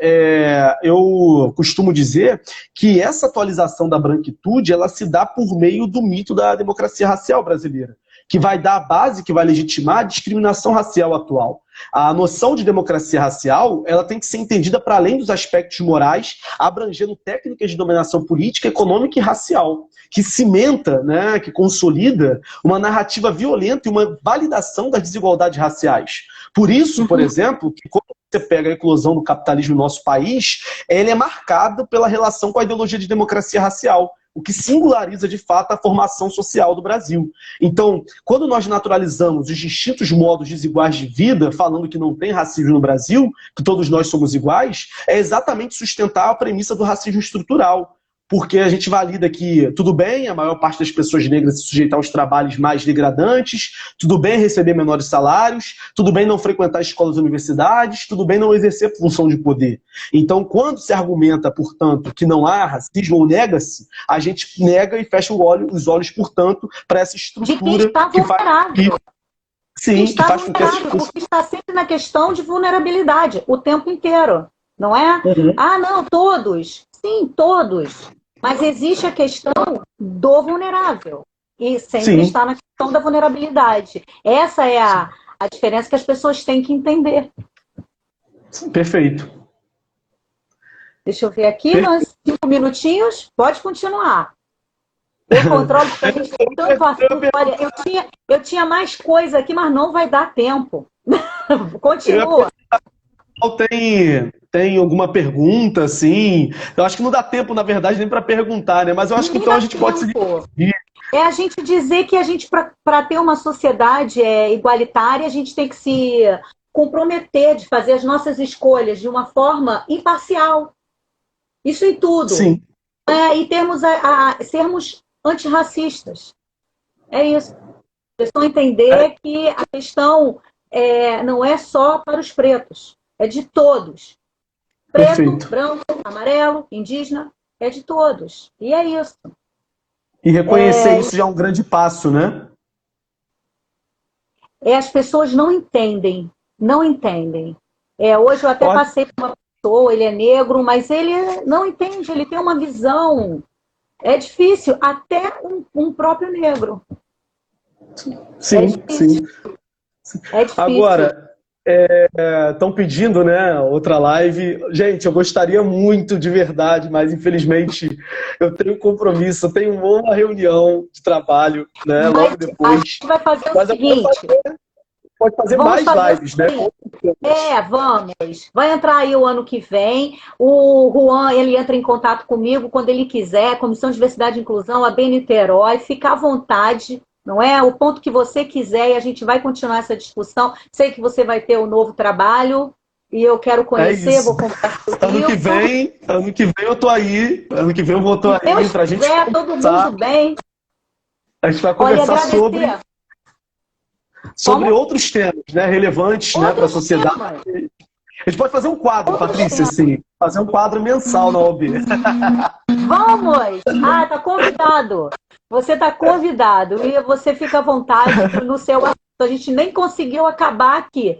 eu costumo dizer que essa atualização da branquitude ela se dá por meio do mito da democracia racial brasileira, que vai dar a base, que vai legitimar a discriminação racial atual. A noção de democracia racial ela tem que ser entendida para além dos aspectos morais, abrangendo técnicas de dominação política, econômica e racial, que cimenta, né, que consolida uma narrativa violenta e uma validação das desigualdades raciais. Por isso, por exemplo, que quando você pega a eclosão do capitalismo no nosso país, ele é marcado pela relação com a ideologia de democracia racial, o que singulariza de fato a formação social do Brasil. Então, quando nós naturalizamos os distintos modos desiguais de vida, falando que não tem racismo no Brasil, que todos nós somos iguais, é exatamente sustentar a premissa do racismo estrutural. Porque a gente valida que, tudo bem, a maior parte das pessoas negras se sujeitar aos trabalhos mais degradantes, tudo bem receber menores salários, tudo bem não frequentar escolas e universidades, tudo bem não exercer função de poder. Então, quando se argumenta, portanto, que não há racismo ou nega-se, a gente nega e fecha os olhos, portanto, para essa estrutura que faz com que essas pessoas... Porque está sempre na questão de vulnerabilidade, o tempo inteiro, não é? Ah, não, todos... Sim, todos. Mas existe a questão do vulnerável. E sempre está na questão da vulnerabilidade. Essa é a diferença que as pessoas têm que entender. Perfeito. Deixa eu ver aqui, nós 5 minutinhos. Pode continuar. Eu controlo porque a gente tem tanto assunto. Olha, eu tinha mais coisa aqui, mas não vai dar tempo. Continua. Tem alguma pergunta, assim? Eu acho que não dá tempo, na verdade, nem para perguntar, né? Mas eu acho que então a gente pode seguir. É a gente dizer que a gente, para ter uma sociedade igualitária, a gente tem que se comprometer de fazer as nossas escolhas de uma forma imparcial. Isso em tudo. Sim. E sermos antirracistas. É isso. Vocês vão entender que a questão não é só para os pretos. É de todos. Preto, Perfeito. branco, amarelo, indígena, é de todos. E é isso. E reconhecer isso já é um grande passo, né? As pessoas não entendem. Não entendem. Hoje eu até passei por uma pessoa, ele é negro, mas ele não entende, ele tem uma visão. É difícil, até um próprio negro. Sim, sim. É difícil. Agora... Estão pedindo, né, outra live. Gente, eu gostaria muito de verdade, mas infelizmente eu tenho compromisso, eu tenho uma reunião de trabalho, né, logo depois. A gente vai fazer o seguinte. Pode fazer mais lives, né? Vamos. Vai entrar aí o ano que vem. O Juan, ele entra em contato comigo quando ele quiser. Comissão de Diversidade e Inclusão, AB Niterói. Fica à vontade. Não é? O ponto que você quiser e a gente vai continuar essa discussão. Sei que você vai ter um novo trabalho e eu quero conhecer, vou conversar com ano que vem eu tô aí. Ano que vem eu vou estar aí pra gente conversar. Todo mundo bem. A gente vai conversar sobre outros temas, né, relevantes, né, para a sociedade. Temas. A gente pode fazer um quadro, Patrícia, assim. Fazer um quadro mensal na OB. Vamos! Tá convidado. Você tá convidado. E você fica à vontade no seu assunto. A gente nem conseguiu acabar aqui.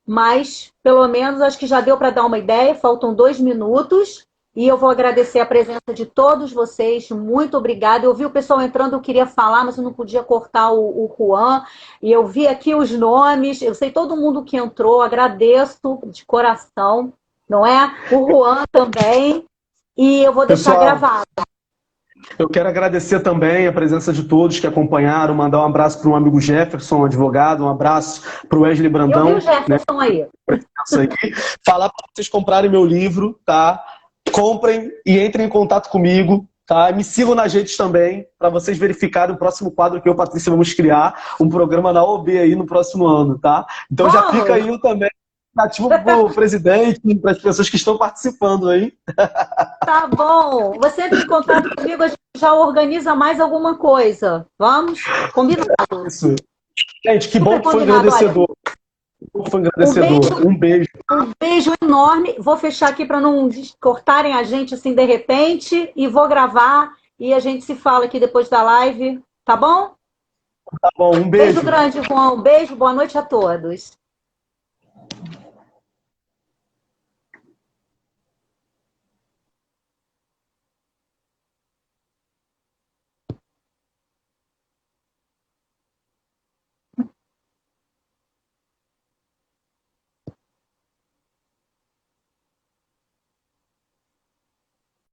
Mas, pelo menos, acho que já deu para dar uma ideia. Faltam 2 minutos. E eu vou agradecer a presença de todos vocês. Muito obrigada. Eu vi o pessoal entrando, eu queria falar, mas eu não podia cortar o Juan. E eu vi aqui os nomes. Eu sei todo mundo que entrou. Agradeço de coração. Não é? O Juan também. E eu vou deixar gravado. Eu quero agradecer também a presença de todos que acompanharam. Mandar um abraço para o amigo Jefferson, advogado. Um abraço para o Wesley Brandão. Eu vi o Jefferson, né? Aí. Falar para vocês comprarem meu livro, tá? Comprem e entrem em contato comigo, tá? Me sigam nas redes também, para vocês verificarem o próximo quadro que eu e a Patrícia vamos criar, um programa na OB aí no próximo ano, tá? Então já fica aí também ativo para o presidente, para as pessoas que estão participando aí. Tá bom. Você entra em contato comigo, a gente já organiza mais alguma coisa. Vamos? Combinado. Isso. Gente, que bom que foi engrandecedor. Foi engrandecedor. Um beijo. Um beijo enorme. Vou fechar aqui para não cortarem a gente assim de repente. E vou gravar. E a gente se fala aqui depois da live. Tá bom? Tá bom. Um beijo. Beijo grande, João. Um beijo. Boa noite a todos.